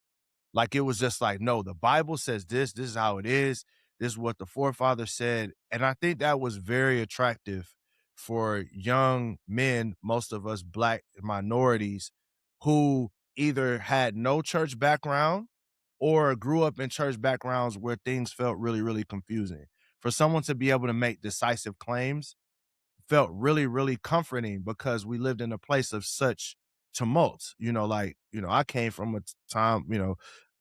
Like, it was just like, no, the Bible says this is how it is. This is what the forefathers said. And I think that was very attractive for young men, most of us Black minorities, who either had no church background or grew up in church backgrounds where things felt really, really confusing. For someone to be able to make decisive claims felt really, really comforting because we lived in a place of such tumult. I came from a time,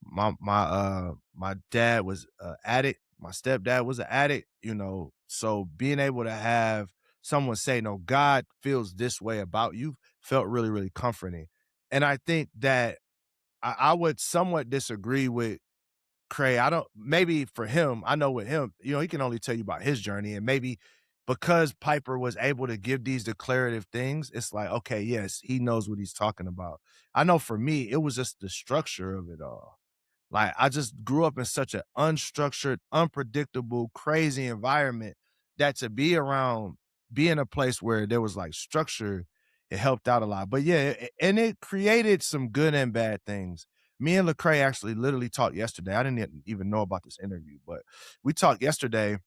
my dad was an addict, my stepdad was an addict, so being able to have someone say, no, God feels this way about you felt really, really comforting. And I think that I would somewhat disagree with Cray. Maybe for him, I know with him, he can only tell you about his journey, and maybe because Piper was able to give these declarative things, it's like, okay, yes, he knows what he's talking about. I know for me, it was just the structure of it all. Like, I just grew up in such an unstructured, unpredictable, crazy environment that to be in a place where there was like structure, it helped out a lot. But yeah, and it created some good and bad things. Me and Lecrae actually literally talked yesterday. I didn't even know about this interview, but we talked yesterday,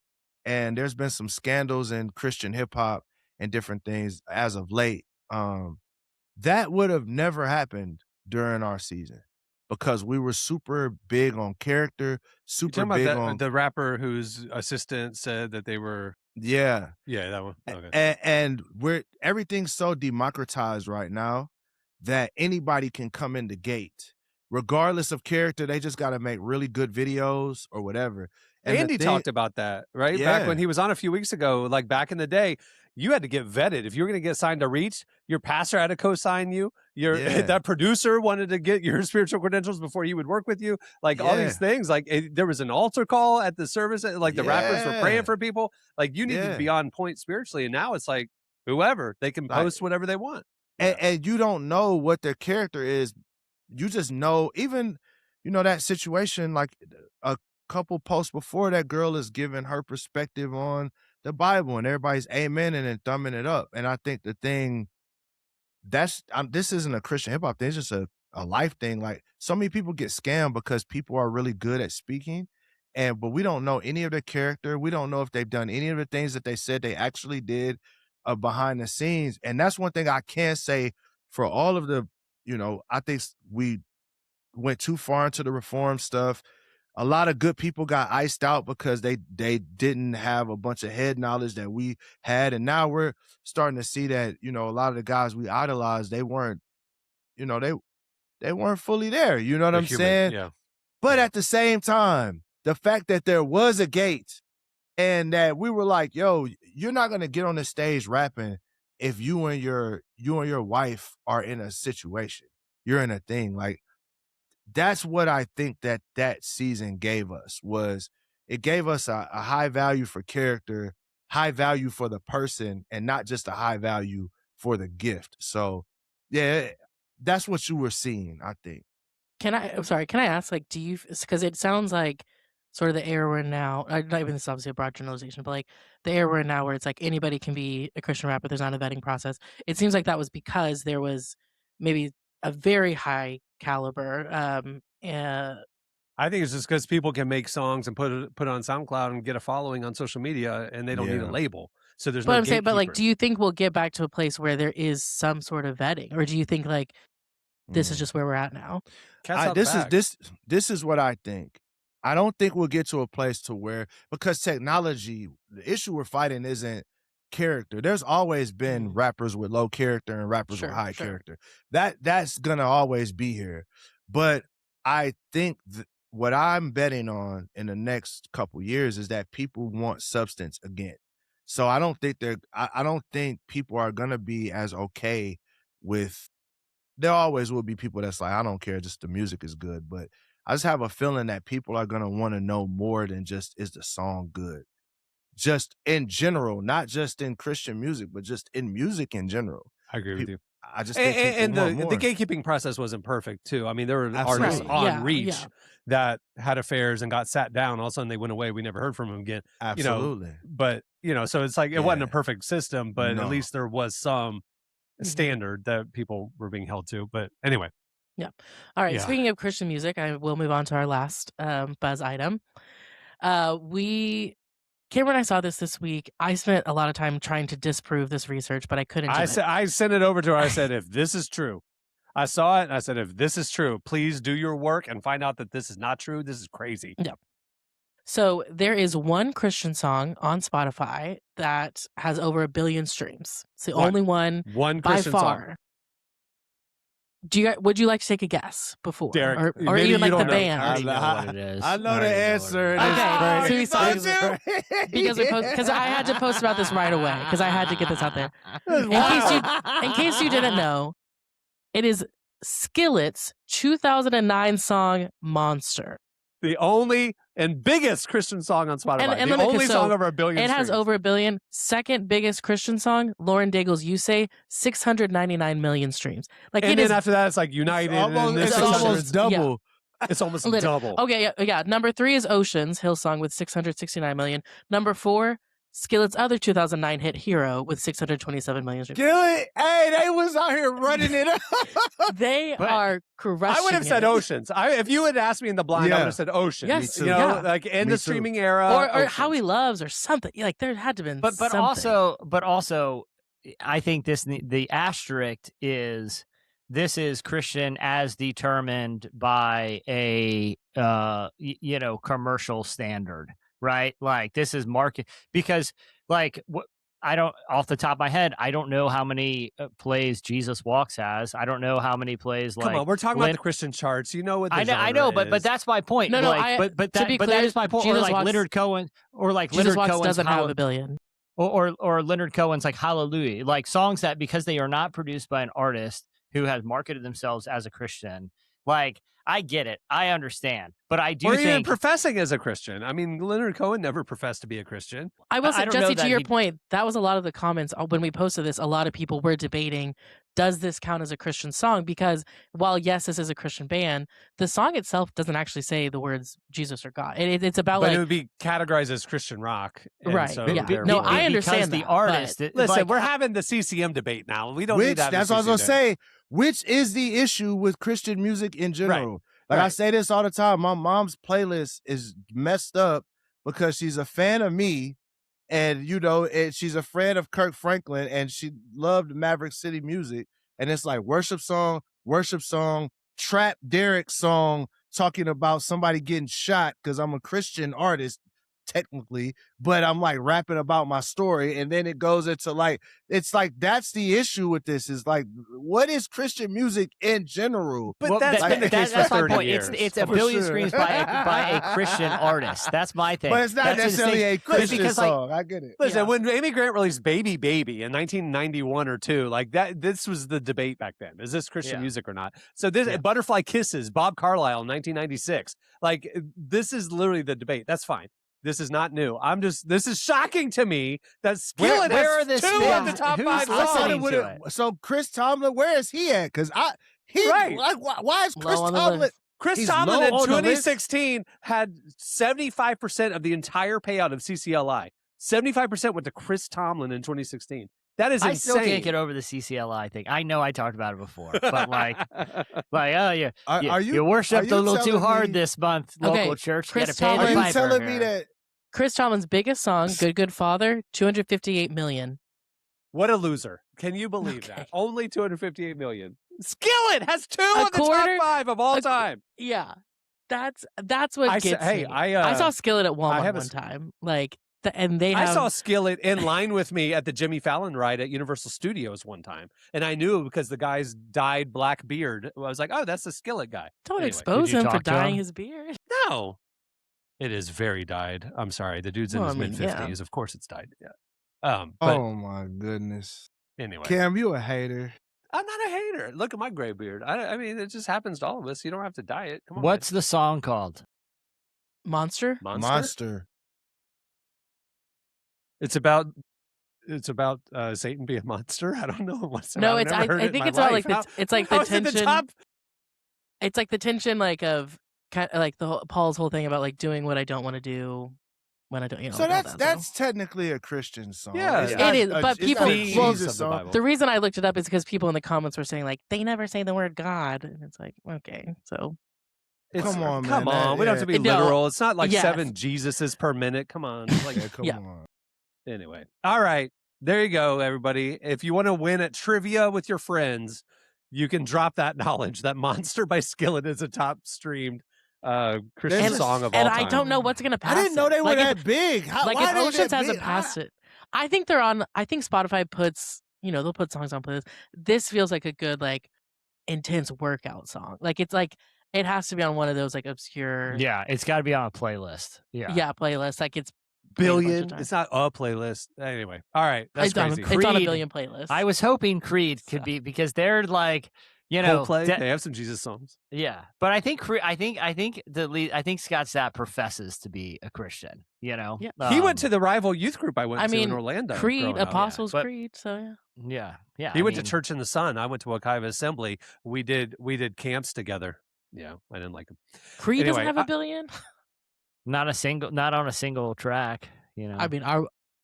and there's been some scandals in Christian hip hop and different things as of late. That would have never happened during our season because we were super big on character, super big on the rapper whose assistant said that they were. Yeah, that one. Okay. And everything's so democratized right now that anybody can come in the gate, regardless of character. They just got to make really good videos or whatever. And Andy talked about that, right? Yeah. Back when he was on a few weeks ago, like back in the day, you had to get vetted. If you were going to get signed to Reach, your pastor had to co-sign you. That producer wanted to get your spiritual credentials before he would work with you. Like all these things, like there was an altar call at the service. Like the rappers were praying for people. Like you need to be on point spiritually. And now it's like whoever, they can post whatever they want. And you don't know what their character is. You just know, even, that situation, like a couple posts before, that girl is giving her perspective on the Bible and everybody's amen and then thumbing it up. And I think the thing this isn't a Christian hip hop thing, it's just a life thing. Like, so many people get scammed because people are really good at speaking, but we don't know any of their character. We don't know if they've done any of the things that they said they actually did behind the scenes. And that's one thing I can say for all of the, I think we went too far into the reform stuff. A lot of good people got iced out because they didn't have a bunch of head knowledge that we had. And now we're starting to see that, a lot of the guys we idolized, they weren't, they weren't fully there. You know what I'm saying? Yeah. But at the same time, the fact that there was a gate and that we were like, yo, you're not going to get on the stage rapping if you and your wife are in a situation, you're in a thing. Like, that's what I think that season gave us, was it gave us a high value for character, high value for the person, and not just a high value for the gift. So yeah, that's what you were seeing, I think. Can I ask, like, do you, because it sounds like sort of the era we're in now, not even this is obviously a broad generalization, but like the era we're in now where it's like anybody can be a Christian rapper, there's not a vetting process. It seems like that was because there was maybe a very high caliber. I think it's just because people can make songs and put it on SoundCloud and get a following on social media, and they don't need a label. So there's no gatekeepers. But like, do you think we'll get back to a place where there is some sort of vetting, or do you think like this is just where we're at now? This is what I think. I don't think we'll get to a place to where, because technology, the issue we're fighting isn't character. There's always been rappers with low character and rappers with high character. That's gonna always be here. But I think what I'm betting on in the next couple years is that people want substance again. So I don't think people are gonna be as okay with. There always will be people that's like, I don't care, just the music is good. But I just have a feeling that people are gonna want to know more than just, is the song good? Just in general, not just in Christian music, but just in music in general. I agree with you. I just think and the gatekeeping process wasn't perfect too. I mean, there were artists on Reach that had affairs and got sat down. All of a sudden they went away. We never heard from them again. Absolutely. But so it's like it wasn't a perfect system, but at least there was some standard that people were being held to. But anyway. Yeah. All right. Yeah. Speaking of Christian music, I will move on to our last buzz item. Cameron and I saw this week. I spent a lot of time trying to disprove this research, but I couldn't. I sent it over to her. I said, if this is true, I saw it and I said, if this is true, please do your work and find out that this is not true. This is crazy. Yeah. So there is one Christian song on Spotify that has over 1 billion streams. It's the only one One by Christian far. song. Would you like to take a guess before, Derek, or maybe even like you the don't know. band? I already know what it is. I know I the already know answer. what it Okay, It's so crazy. he's because I had to post about this right away because I had to get this out there. In case you didn't know, it is Skillet's 2009 song "Monster." The only and biggest Christian song on Spotify. And the look, only so song over 1 billion It has streams. over 1 billion. Second biggest Christian song, Lauren Daigle's "You Say," 699 million streams. Like And it then is after that, it's like United. It's and almost double. It's almost Literally. double. Okay, yeah. Number 3 is Oceans, Hillsong with 669 million. Number 4, Skillet's other 2009 hit Hero with 627 million streams. Skillet, hey, they was out here running it up. They But are crushing I would have said it. Oceans. If you had asked me in the blind, I Yeah. would have said Oceans. Yes, you know, yeah. like in Me the too. streaming era, Or Oceans. How He Loves or something. Like there had to have been But something. also, I think the asterisk is this is Christian as determined by a commercial standard, right? Like this is market because like I don't off the top of my head, I don't know how many plays Jesus Walks has. I don't know how many plays. Come on, we're talking about the Christian charts. You know what the I know, genre but is. that's my point. No, like, but that clear, is my point. Jesus Or like Walks, Leonard Cohen, or like Jesus Leonard Walks Cohen's doesn't have 1 billion. or Leonard Cohen's like Hallelujah, like songs that because they are not produced by an artist who has marketed themselves as a Christian. Like I get it, I understand, but I do or think even professing as a Christian. I mean, Leonard Cohen never professed to be a Christian. I will say, don't know Jesse, to that your he- point, that was a lot of the comments when we posted this. A lot of people were debating, does this count as a Christian song? Because while, yes, this is a Christian band, the song itself doesn't actually say the words Jesus or God. It's about But like... it would be categorized as Christian rock. And Right, So yeah. therefore- No, I because understand the that, artist. Listen, like, we're having the CCM debate now. We don't need that. That's what I was gonna say. Which is the issue with Christian music in general? Like I say this all the time. My mom's playlist is messed up because she's a fan of me, and she's a fan of Kirk Franklin, and she loved Maverick City music. And it's like worship song, trap Derek song talking about somebody getting shot because I'm a Christian artist technically, but I'm like rapping about my story, and then it goes into like it's like that's the issue with this is like what is Christian music in general? But that's been the case for that's my 30 point. years. It's 1 billion streams by a Christian artist. That's my thing. But it's not That's necessarily a Christian because, song. I get it. Listen, when Amy Grant released Baby Baby in 1991 or 2, like this was the debate back then. Is this Christian music or not? So this Butterfly Kisses, Bob Carlyle in 1996. Like this is literally the debate. That's fine. This is not new. This is shocking to me that Skillet where has are the 2 of the top Who's 5 listening songs. to it? So Chris Tomlin, where is he at? Because Right. like why is Chris Low on the Tomlin? list. Chris He's Tomlin low in on the list. 2016 had 75% of the entire payout of CCLI. 75% went to Chris Tomlin in 2016. That is insane. I still can't get over the CCLI thing. I know I talked about it before, but oh yeah, you worshipped a little too hard this month, local church. Chris You gotta pay the Tomlin- Are you piper telling me here. that? Chris Tomlin's biggest song, Good Father, 258 million. What a loser. Can you believe that? Only 258 million. Skillet has 2 of the quarter- top 5 of all time. Yeah. That's what gets me. I I saw Skillet at Walmart have one time. Like, and they have... I saw Skillet in line with me at the Jimmy Fallon ride at Universal Studios one time. And I knew because the guy's dyed black beard. I was like, oh, that's the Skillet guy. Don't Anyway, expose did you him for talk to dyeing him? his beard. No. It is very dyed. I'm sorry. The dude's in Well, his I mean, mid-50s. yeah. Of course it's dyed. Yeah. But Oh my goodness, anyway. Cam, you a hater? I'm not a hater. Look at my gray beard. I mean, it just happens to all of us. You don't have to dye it. Come on. What's the song called? Monster? Monster. It's about Satan being a monster. I don't know what's No, I've it's. never heard I it in think my it's about life. like it's like the How is it tension. top? It's like the tension, like of kind of like Paul's whole thing about like doing what I don't want to do when I don't. You know. So like all that's that, that's technically a Christian song. Yeah. It's It not is, a- but it's people- not a The Jesus of the song. Bible. The reason I looked it up is because people in the comments were saying like they never say the word God, and it's like okay, so Come on, man. Come on. We don't have to be No. literal. It's not like Yes. 7 Jesuses per minute. Come on. Like, Yeah, come Yeah. on. anyway. All right. There you go, everybody. If you want to win at trivia with your friends, you can drop that knowledge that Monster by Skillet is a top streamed Christian song of all and time. I don't know what's gonna pass. I didn't know they were like that big. Like why if they Oceans that hasn't big? passed it, I think they're on. I think Spotify puts, they'll put songs on playlists. This feels like a good like intense workout song. Like it's like it has to be on one of those like obscure. Yeah, it's got to be on a playlist. Yeah, playlist. Like it's billion. It's not a playlist. Anyway, all right, that's crazy. It's on a billion playlists. I was hoping Creed could be because they're like, Coldplay, they have some Jesus songs. Yeah, but I think I think Scott Stapp professes to be a Christian. Yeah. He went to the rival youth group I went to in Orlando. Creed, Apostles up. Creed. So yeah. He went to Church in the Sun. I went to Wekiva Assembly. We did camps together. Yeah, I didn't like him. Creed doesn't have a billion. Not on a single track. I mean,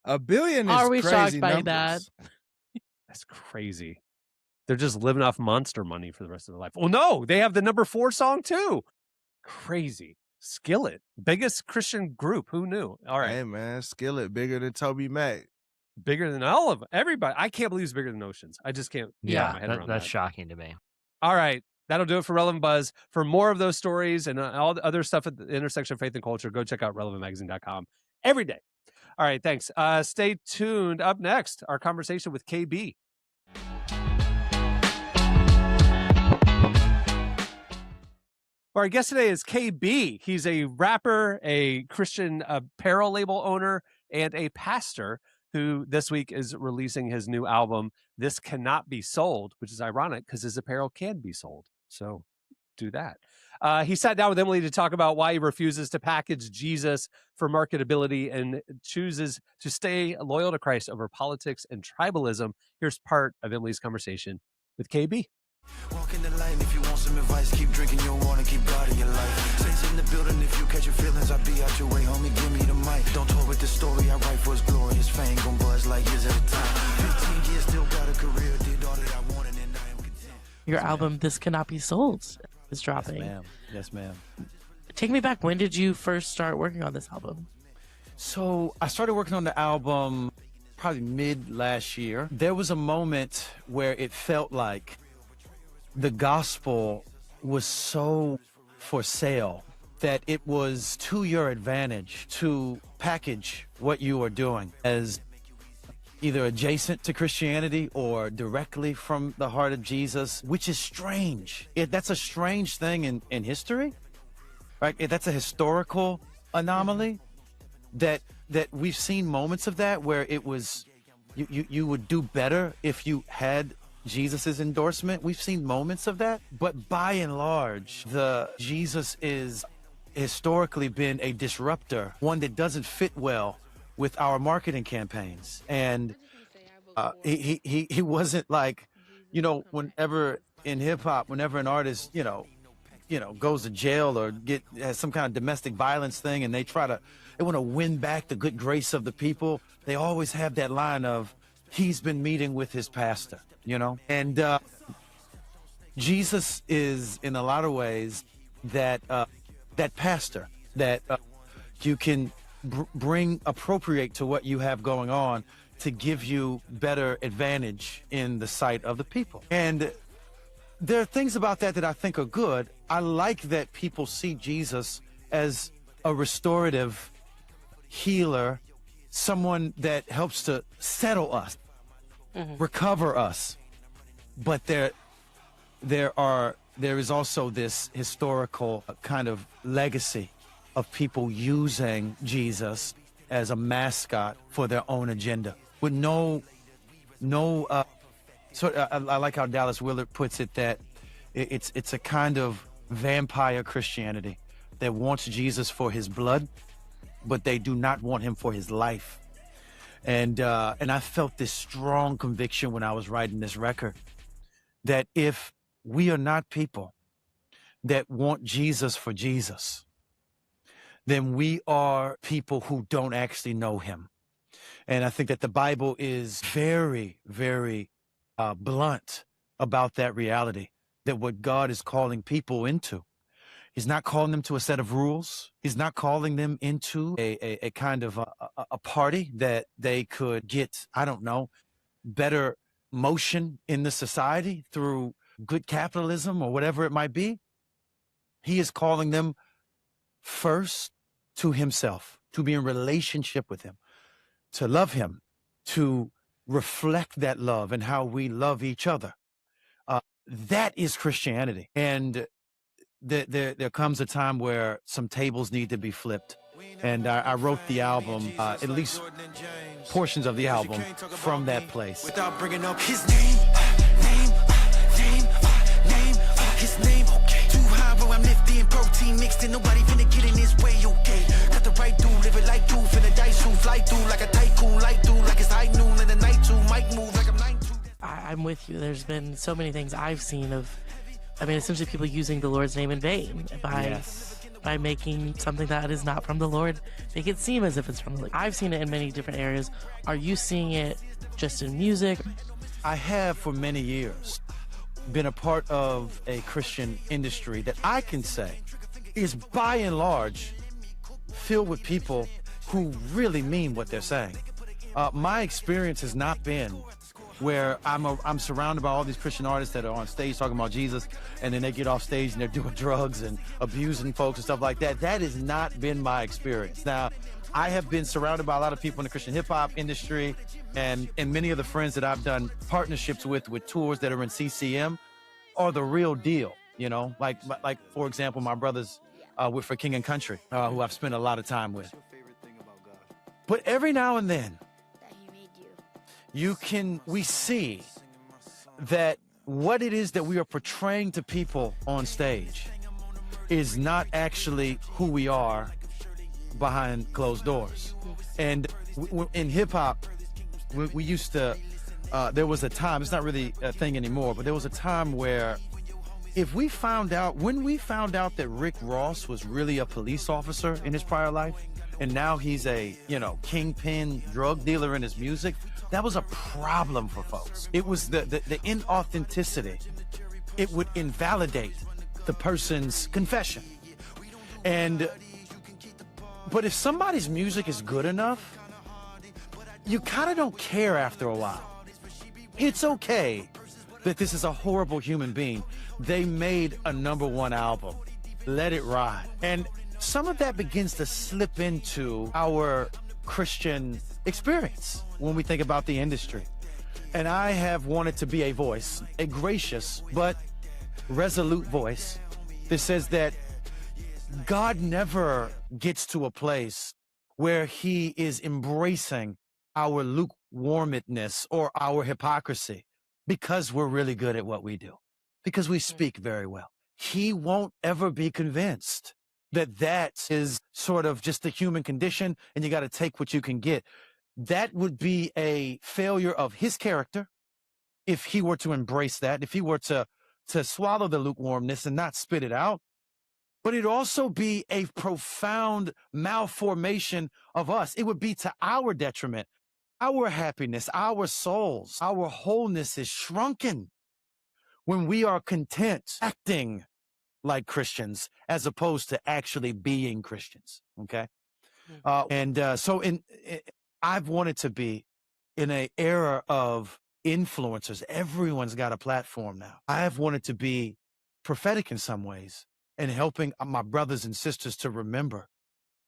a billion is are we crazy shocked by numbers. that? That's crazy. They're just living off Monster money for the rest of their life. Well, no, they have the number 4 song too. Crazy. Skillet, biggest Christian group. Who knew? All right, hey man, Skillet bigger than Toby Mac. Bigger than all of them. Everybody. I can't believe it's bigger than Oceans. I just can't. Yeah, get my head around that's that. shocking to me. All right. That'll do it for Relevant Buzz. For more of those stories and all the other stuff at the intersection of faith and culture, go check out relevantmagazine.com every day. All right, thanks. Stay tuned. Up next, our conversation with KB. Our guest today is KB. He's a rapper, a Christian apparel label owner, and a pastor who this week is releasing his new album, This Cannot Be Sold, which is ironic because his apparel can be sold. So do that. He sat down with Emily to talk about why he refuses to package Jesus for marketability and chooses to stay loyal to Christ over politics and tribalism. Here's part of Emily's conversation with KB. Walk in the light if you want some advice. Keep drinking your water, keep God in your life. Saints in the building, if you catch your feelings, I'll be out your way, homie. Give me the mic. Don't toy with the story I write for his glory. His fame gon' buzz like years at a time. 15 years, still got a career. Did all that I wanted, and I am content. Your album, This Cannot Be Sold, is dropping. Yes, ma'am. Take me back. When did you first start working on this album? So I started working on the album probably mid last year. There was a moment where it felt like the gospel was so for sale that it was to your advantage to package what you are doing as either adjacent to Christianity or directly from the heart of Jesus, which is strange. That's a strange thing in history, right? That's a historical anomaly that we've seen moments of that where it was, you would do better if you had Jesus's endorsement. We've seen moments of that, but by and large, Jesus is historically been a disruptor, one that doesn't fit well with our marketing campaigns. And he wasn't like, whenever in hip hop, whenever an artist, goes to jail or has some kind of domestic violence thing, and they want to win back the good grace of the people, they always have that line of, he's been meeting with his pastor. And Jesus is in a lot of ways that pastor that you can appropriate to what you have going on to give you better advantage in the sight of the people. And there are things about that I think are good. I like that people see Jesus as a restorative healer, someone that helps to settle us, recover us. But there is also this historical kind of legacy of people using Jesus as a mascot for their own agenda with I like how Dallas Willard puts it, that it's a kind of vampire Christianity that wants Jesus for his blood, but they do not want him for his life. And I felt this strong conviction when I was writing this record that if we are not people that want Jesus for Jesus, then we are people who don't actually know him. And I think that the Bible is very, very blunt about that reality, that what God is calling people into, he's not calling them to a set of rules. He's not calling them into a kind of a party that they could get, better motion in the society through good capitalism or whatever it might be. He is calling them first to himself, to be in relationship with him, to love him, to reflect that love and how we love each other. That is Christianity. And there comes a time where some tables need to be flipped. And I wrote the album, at least portions of the album, from that place. Without bringing up his name, his name, okay. Too high, bro, I'm lifting protein mixed in, nobody finna get in his way, okay. Got the right dude, live it like dude, finna dice who fly through like a tycoon, like dude, like it's high noon in the night too, might move like I'm 9-2. I'm with you. There's been so many things I've seen of, essentially people using the Lord's name in vain by making something that is not from the Lord, make it seem as if it's from the Lord. I've seen it in many different areas. Are you seeing it just in music? I have for many years been a part of a Christian industry that I can say is by and large filled with people who really mean what they're saying. My experience has not been where I'm surrounded by all these Christian artists that are on stage talking about Jesus, and then they get off stage and they're doing drugs and abusing folks and stuff like that. That has not been my experience. Now, I have been surrounded by a lot of people in the Christian hip-hop industry, and many of the friends that I've done partnerships with tours that are in CCM are the real deal, you know? Like for example, my brothers for King and Country, who I've spent a lot of time with. But every now and then, we see that what it is that we are portraying to people on stage is not actually who we are behind closed doors. And in hip hop, we used to, there was a time, it's not really a thing anymore, but there was a time where when we found out that Rick Ross was really a police officer in his prior life, and now he's a, kingpin drug dealer in his music, that was a problem for folks. It was the inauthenticity. It would invalidate the person's confession. But if somebody's music is good enough, you kind of don't care after a while. It's okay that this is a horrible human being. They made a #1 album. Let it ride. And some of that begins to slip into our Christian experience when we think about the industry. And I have wanted to be a voice, a gracious but resolute voice that says that God never gets to a place where he is embracing our lukewarmness or our hypocrisy because we're really good at what we do, because we speak very well. He won't ever be convinced that is sort of just the human condition and you got to take what you can get. That would be a failure of his character if he were to embrace that, if he were to swallow the lukewarmness and not spit it out. But it'd also be a profound malformation of us. It would be to our detriment. Our happiness, our souls, our wholeness is shrunken when we are content acting like Christians as opposed to actually being Christians, okay? I've wanted to be in an era of influencers. Everyone's got a platform now. I've wanted to be prophetic in some ways and helping my brothers and sisters to remember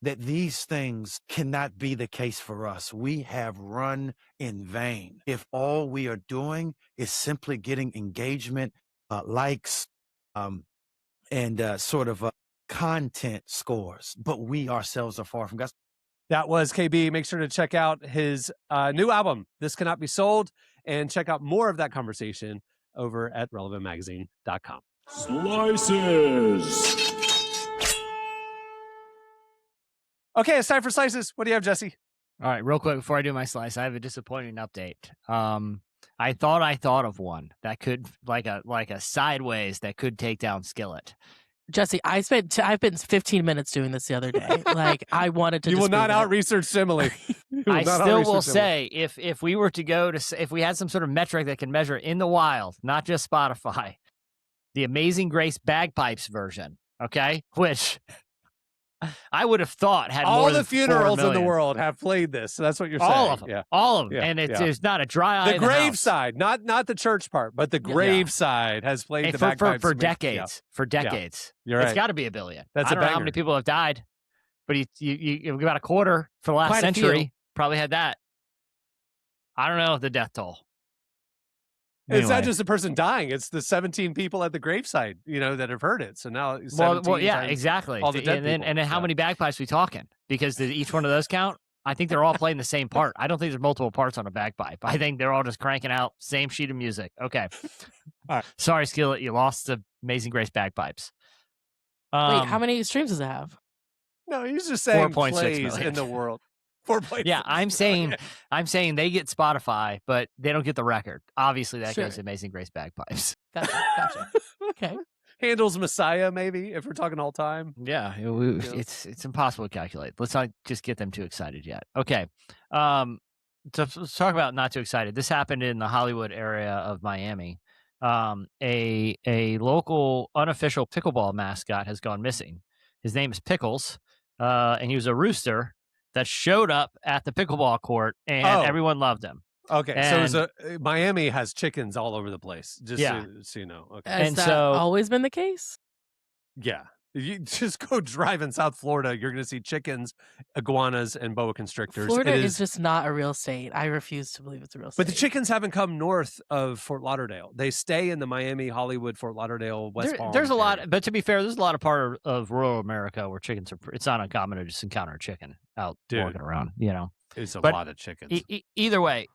that these things cannot be the case for us. We have run in vain if all we are doing is simply getting engagement, likes, and content scores, but we ourselves are far from God. That was KB. Make sure to check out his new album, This Cannot Be Sold, and check out more of that conversation over at relevantmagazine.com. Slices. Okay, it's time for Slices. What do you have, Jesse? All right, real quick before I do my slice, I have a disappointing update. I thought of one that could, like a sideways that could take down Skillet. Jesse, I've been 15 minutes doing this the other day. Like, I wanted to. You will not out-research Simile. I still will say, if we were to if we had some sort of metric that can measure in the wild, not just Spotify, the Amazing Grace bagpipes version, okay? Which I would have thought had all more the than 4 funerals in the million. world have played this. So that's what you're saying. All of them. Yeah. All of them. Yeah. And it's Yeah. there's not a dry eye The in the grave house. side, not the church part, but the grave side has played And the bagpipes for decades. Yeah. For decades. You're right. It's got to be a billion. That's I don't a know how banger. many people have died, but you about a quarter for the last Quite a few. century probably had that. I don't know the death toll. It's not Anyway. just the person dying; it's the 17 people at the gravesite, that have heard it. So now, 17 Well, yeah, times exactly. all the dead and then how many bagpipes we talking? Because did each one of those count? I think they're all playing the same part. I don't think there's multiple parts on a bagpipe. I think they're all just cranking out same sheet of music. Okay. All right. Sorry, Skillet, you lost the Amazing Grace bagpipes. Wait, how many streams does it have? No, he's just saying 4.6 plays million. in the world. 4.6. Yeah, I'm saying they get Spotify, but they don't get the record. Obviously, that Sure. goes to Amazing Grace bagpipes. Gotcha. Okay. Handles Messiah, maybe if we're talking all time. Yeah, it's impossible to calculate. Let's not just get them too excited yet. Okay, let's talk about not too excited. This happened in the Hollywood area of Miami. A local unofficial pickleball mascot has gone missing. His name is Pickles, and he was a rooster that showed up at the pickleball court, and everyone loved him. Okay, And- so Miami has chickens all over the place. Just Yeah. so you know. Okay. Has And that so- always been the case? Yeah. You just go drive in South Florida, you're going to see chickens, iguanas, and boa constrictors. Florida It is just not a real state. I refuse to believe it's a real state. But the chickens haven't come north of Fort Lauderdale. They stay in the Miami, Hollywood, Fort Lauderdale, West Palm. There's a lot, area. but to be fair, there's a lot of part of rural America where chickens are. It's not uncommon to just encounter a chicken out Dude. walking around. It's a But lot of chickens. Either way,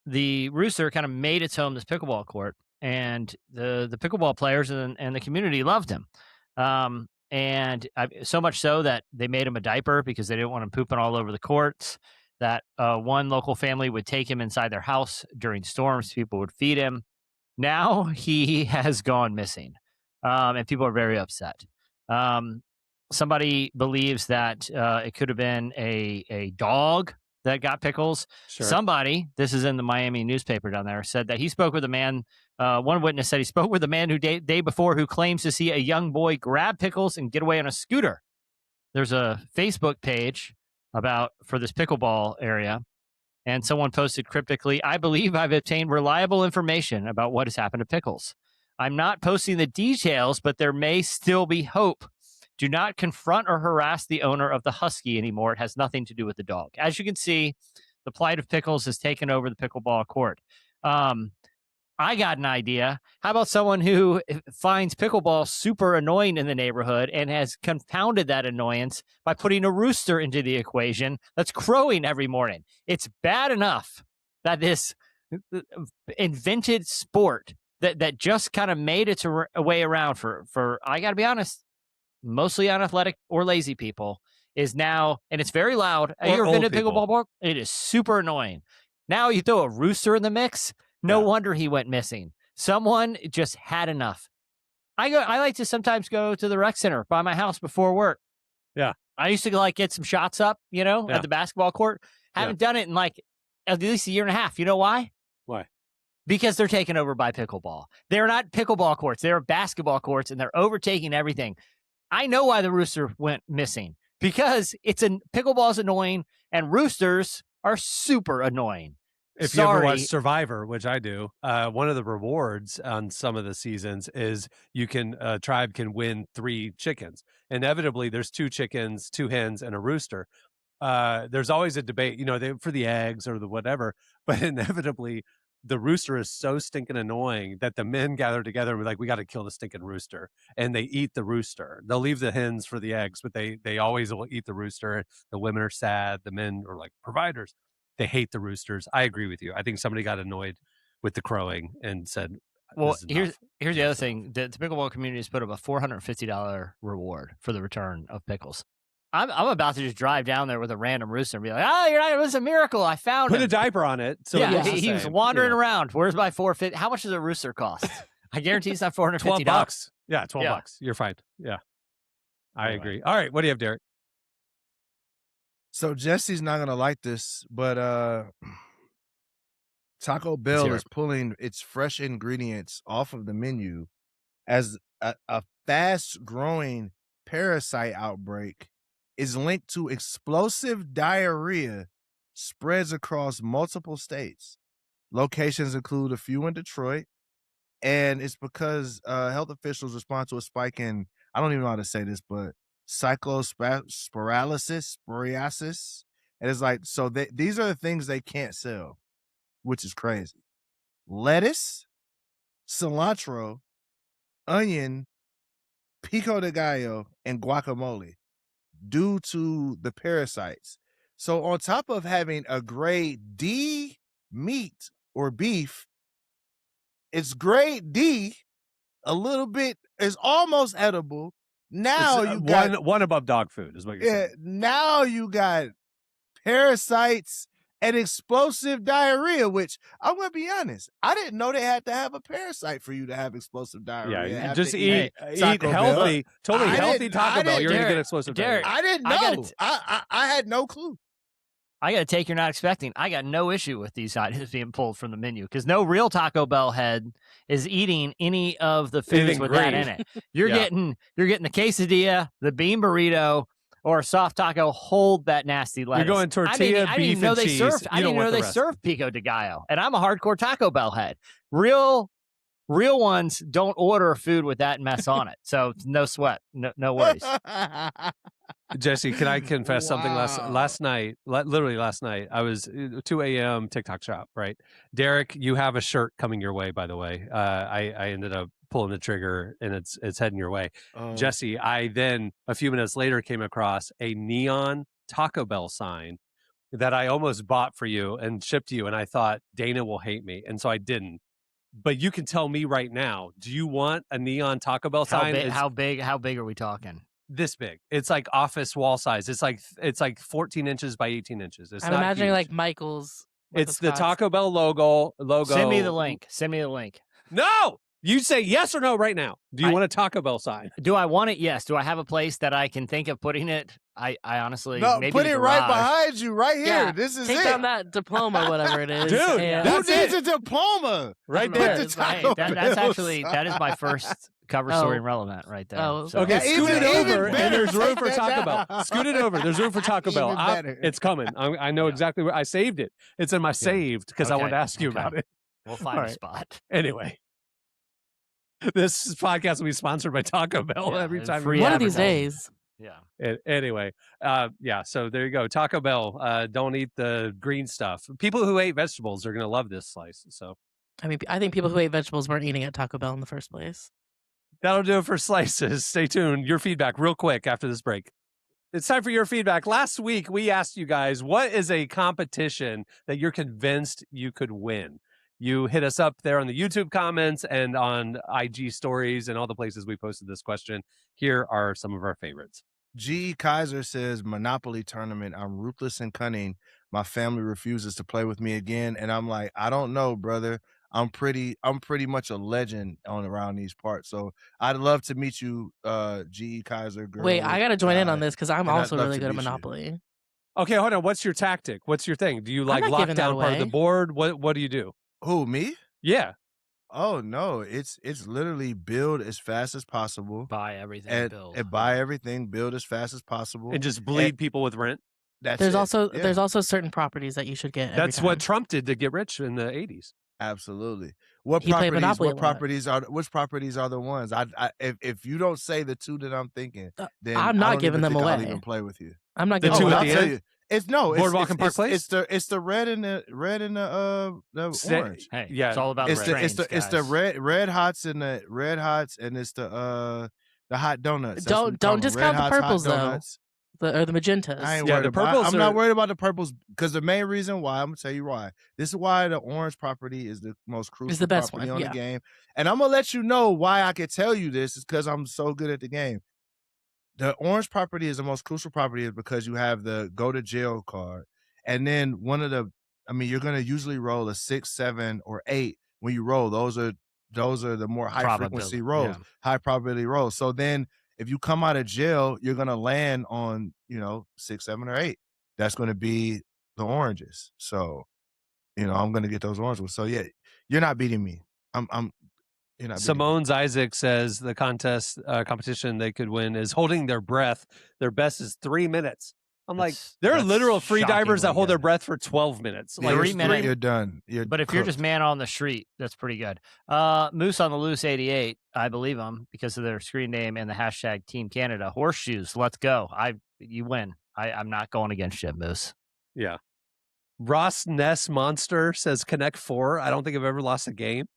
the rooster kind of made its home this pickleball court, and the pickleball players and the community loved him. So much so that they made him a diaper because they didn't want him pooping all over the courts. That one local family would take him inside their house during storms. People would feed him. Now he has gone missing, and people are very upset. Somebody believes that it could have been a dog that got Pickles. Sure. Somebody, this is in the Miami newspaper down there, said that he spoke with a man. One witness said he spoke with a man who day before who claims to see a young boy grab Pickles and get away on a scooter. There's a Facebook page for this pickleball area, and someone posted cryptically, "I believe I've obtained reliable information about what has happened to Pickles. I'm not posting the details, but there may still be hope. Do not confront or harass the owner of the husky anymore. It has nothing to do with the dog." As you can see, the plight of Pickles has taken over the pickleball court. I got an idea. How about someone who finds pickleball super annoying in the neighborhood and has compounded that annoyance by putting a rooster into the equation that's crowing every morning? It's bad enough that this invented sport that just kind of made its way around for I got to be honest, mostly unathletic or lazy people, is now, and it's very loud. Have you ever been to pickleball park? It is super annoying. Now you throw a rooster in the mix. No wonder he went missing. Someone just had enough. I like to sometimes go to the rec center by my house before work. Yeah. I used to get some shots up, at the basketball court. Haven't done it in at least a year and a half. You know why? Why? Because they're taken over by pickleball. They're not pickleball courts. They're basketball courts, and they're overtaking everything. I know why the rooster went missing. Because pickleball is annoying, and roosters are super annoying. If you ever watch Survivor, which I do, one of the rewards on some of the seasons is a tribe can win 3 chickens. Inevitably, there's 2 chickens, 2 hens, and a rooster. There's always a debate, for the eggs or the whatever, but inevitably the rooster is so stinking annoying that the men gather together and be like, we got to kill the stinking rooster. And they eat the rooster. They'll leave the hens for the eggs, but they always will eat the rooster. The women are sad. The men are like providers. They hate the roosters. I agree with you. I think somebody got annoyed with the crowing and said, well, this is here's the other thing. The pickleball community has put up a $450 reward for the return of Pickles. I'm about to just drive down there with a random rooster and be like, "Oh, it was a miracle! I found Put him." a diaper on it. So yeah, it looks the he was same, wandering around. Where's my $450? How much does a rooster cost? I guarantee it's not $450. $12. Yeah, $12. You're fine. Yeah, I agree. All right, what do you have, Derek? So Jesse's not gonna like this, but Taco Bell is pulling its fresh ingredients off of the menu as a fast-growing parasite outbreak is linked to explosive diarrhea spreads across multiple states. Locations include a few in Detroit, and it's because health officials respond to a spike in, I don't even know how to say this, but sporiasis. And it's like, so these are the things they can't sell, which is crazy. Lettuce, cilantro, onion, pico de gallo, and guacamole due to the parasites. So on top of having a grade D meat or beef, it's grade D, a little bit, is almost edible. Now It's, you got one above dog food is what you're saying. now you got parasites and explosive diarrhea, which I'm gonna be honest, I didn't know they had to have a parasite for you to have explosive diarrhea. Yeah, Have just to eat Taco healthy, Bell. totally healthy Taco Bell. You're gonna get Derek, explosive Derek, diarrhea. I didn't know. I had no clue. I got to take you're not expecting. I got no issue with these items being pulled from the menu because no real Taco Bell head is eating any of the foods Anything with that in great. it. You're getting the quesadilla, the bean burrito, or a soft taco. Hold that nasty lettuce. You're going tortilla, I didn't beef, even know and they cheese. served. I You didn't don't know want they the rest. served pico de gallo, and I'm a hardcore Taco Bell head. Real ones don't order food with that mess on it, so no sweat, no worries. Jesse, can I confess something? Wow. Last night, literally last night, I was 2 a.m. TikTok shop, right? Derek, you have a shirt coming your way, by the way. I ended up pulling the trigger and it's heading your way. Jesse, I then a few minutes later came across a neon Taco Bell sign that I almost bought for you and shipped to you, and I thought Dana will hate me, and so I didn't. But you can tell me right now, do you want a neon Taco Bell sign? How big are we talking? This big. It's like office wall size. It's like 14 inches by 18 inches. It's I'm not imagining huge. like Michael's. It's the Scott's. Taco Bell logo. Send me the link. Send me the link. No, you say yes or no right now. Do you want a Taco Bell sign? Do I want it? Yes. Do I have a place that I can think of putting it? I honestly maybe put the it right garage. behind you, right here. Yeah, This is take it. down that diploma, whatever it is. Dude, and- Who needs a diploma? Right I don't know. there. Put the Taco That's Bell actually sign. that is my first cover story and relevant right there. Oh, So- Okay, Yeah, scoot even- it over, even and better. there's room for Take that Taco Bell. down. Scoot it over. There's room for Taco Bell. Even better. It's coming. I know exactly where I saved it. It's in my saved because I Okay, wanted to ask you okay. about it. We'll find All a right. spot. Anyway, this podcast will be sponsored by Taco Bell Yeah, every and time. free we One of these advertising. days. Yeah. Anyway, yeah, so there you go. Taco Bell, don't eat the green stuff. People who ate vegetables are going to love this slice. So I mean, I think people who ate vegetables weren't eating at Taco Bell in the first place. that'll do it for slices. Stay tuned. Your feedback real quick after this break. It's time for your feedback. Last week, we asked you guys, what is a competition that you're convinced you could win? You hit us up there on the YouTube comments and on IG stories and all the places we posted this question. Here are some of our favorites. G. Kaiser says, Monopoly tournament. I'm ruthless and cunning. My family refuses to play with me again. And I'm like, I don't know, brother. I'm pretty much a legend on around these parts. So I'd love to meet you, G. Kaiser. Girl, Wait, I got to join in on this because I'm and I'd also love really to good at meet you. Monopoly. Okay, hold on. What's your tactic? What's your thing? Do you like not lock giving that down part of the away. board? What do you do? Who, me? Yeah. Oh no, it's literally build as fast as possible. Buy everything. And Build. buy everything, build as fast as possible. And just bleed people with rent? That's There's it. also Yeah. there's also certain properties that you should get. That's every what time. Trump did to get rich in the 80s. Absolutely. What He played Monopoly a lot. which properties are the ones? If you don't say the two that I'm thinking, then I'm I not don't giving even them think I'll away. even play with you. I'm not The giving two them at I'll the away. tell end? you. It's no, Boardwalk and Park Place? It's the red and the orange. Hey, Yeah, it's all about It's the the trains, it's the guys. red hots and it's the hot donuts. That's what we Don't call them. discount Red the Hots, hot purples, though. donuts. Or the magentas. I ain't Yeah, worried the about. purples I'm not are- worried about the purples because the main reason why I'm gonna tell you why. This is why the orange property is the most crucial the best property one, on the game, and I'm gonna let you know why I can tell you this is because I'm so good at the game. The orange property is the most crucial property is because you have the go to jail card, and then you're gonna usually roll a 6, 7, or 8 when you roll. Those are the more high frequency Probability, rolls, yeah. high probability rolls. So then if you come out of jail, you're gonna land on 6, 7, or 8. That's gonna be the oranges. So I'm gonna get those orange ones. So yeah, you're not beating me. Simone's Isaac says the competition they could win is holding their breath. Their best is 3 minutes. I'm like, there are literal free divers that hold their breath for 12 minutes. Like 3 minutes, you're done. But if you're just man on the street, that's pretty good. Moose on the Loose 88, I believe them because of their screen name and the hashtag Team Canada. Horseshoes, let's go. You win. I'm not going against you, Moose. Yeah. Ross Ness Monster says Connect 4. I don't think I've ever lost a game.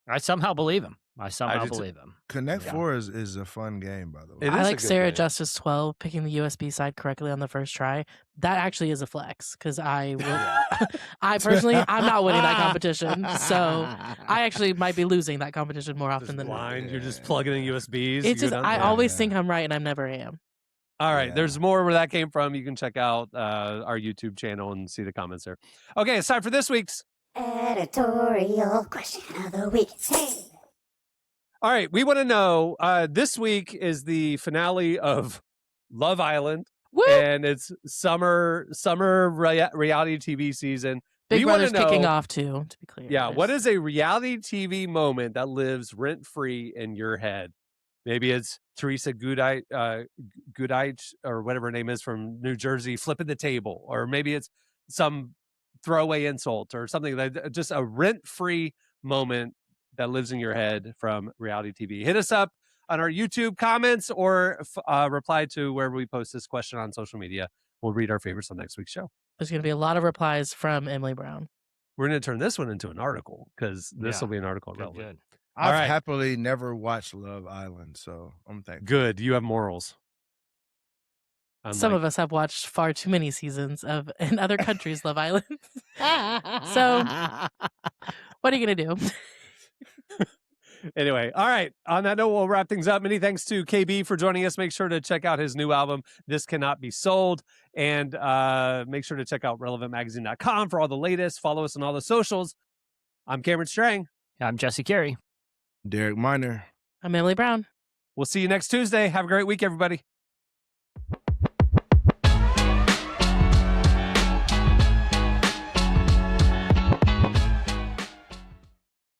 I somehow believe him. Believe him. Connect 4 is a fun game, by the way. I like Sarah Justice 12 picking the USB side correctly on the first try. That actually is a flex because I personally, I'm not winning that competition. So I actually might be losing that competition more often than not. You're just plugging in USBs. It's just, I always think I'm right and I never am. All right. There's more where that came from. You can check out our YouTube channel and see the comments there. Okay. It's time for this week's editorial question of the week. Hey. All right, we want to know, this week is the finale of Love Island. Woo! And it's summer reality TV season. Big Brother's kicking off too, to be clear. Yeah, what is a reality TV moment that lives rent-free in your head? Maybe it's Teresa Goodite, or whatever her name is from New Jersey, flipping the table. Or maybe it's some throwaway insult or something like just a rent-free moment that lives in your head from reality TV. Hit us up on our YouTube comments or reply to wherever we post this question on social media. We'll read our favorites on next week's show. There's going to be a lot of replies from Emily Brown. We're going to turn this one into an article because this will be an article. Good. I've happily never watched Love Island, so I'm thankful. Good. You have morals. Some of us have watched far too many seasons of in other countries' Love Island. So what are you going to do? Anyway, all right. On that note, we'll wrap things up. Many thanks to KB for joining us. Make sure to check out his new album, This Cannot Be Sold. And make sure to check out relevantmagazine.com for all the latest. Follow us on all the socials. I'm Cameron Strang. I'm Jesse Carey. Derek Miner. I'm Emily Brown. We'll see you next Tuesday. Have a great week, everybody.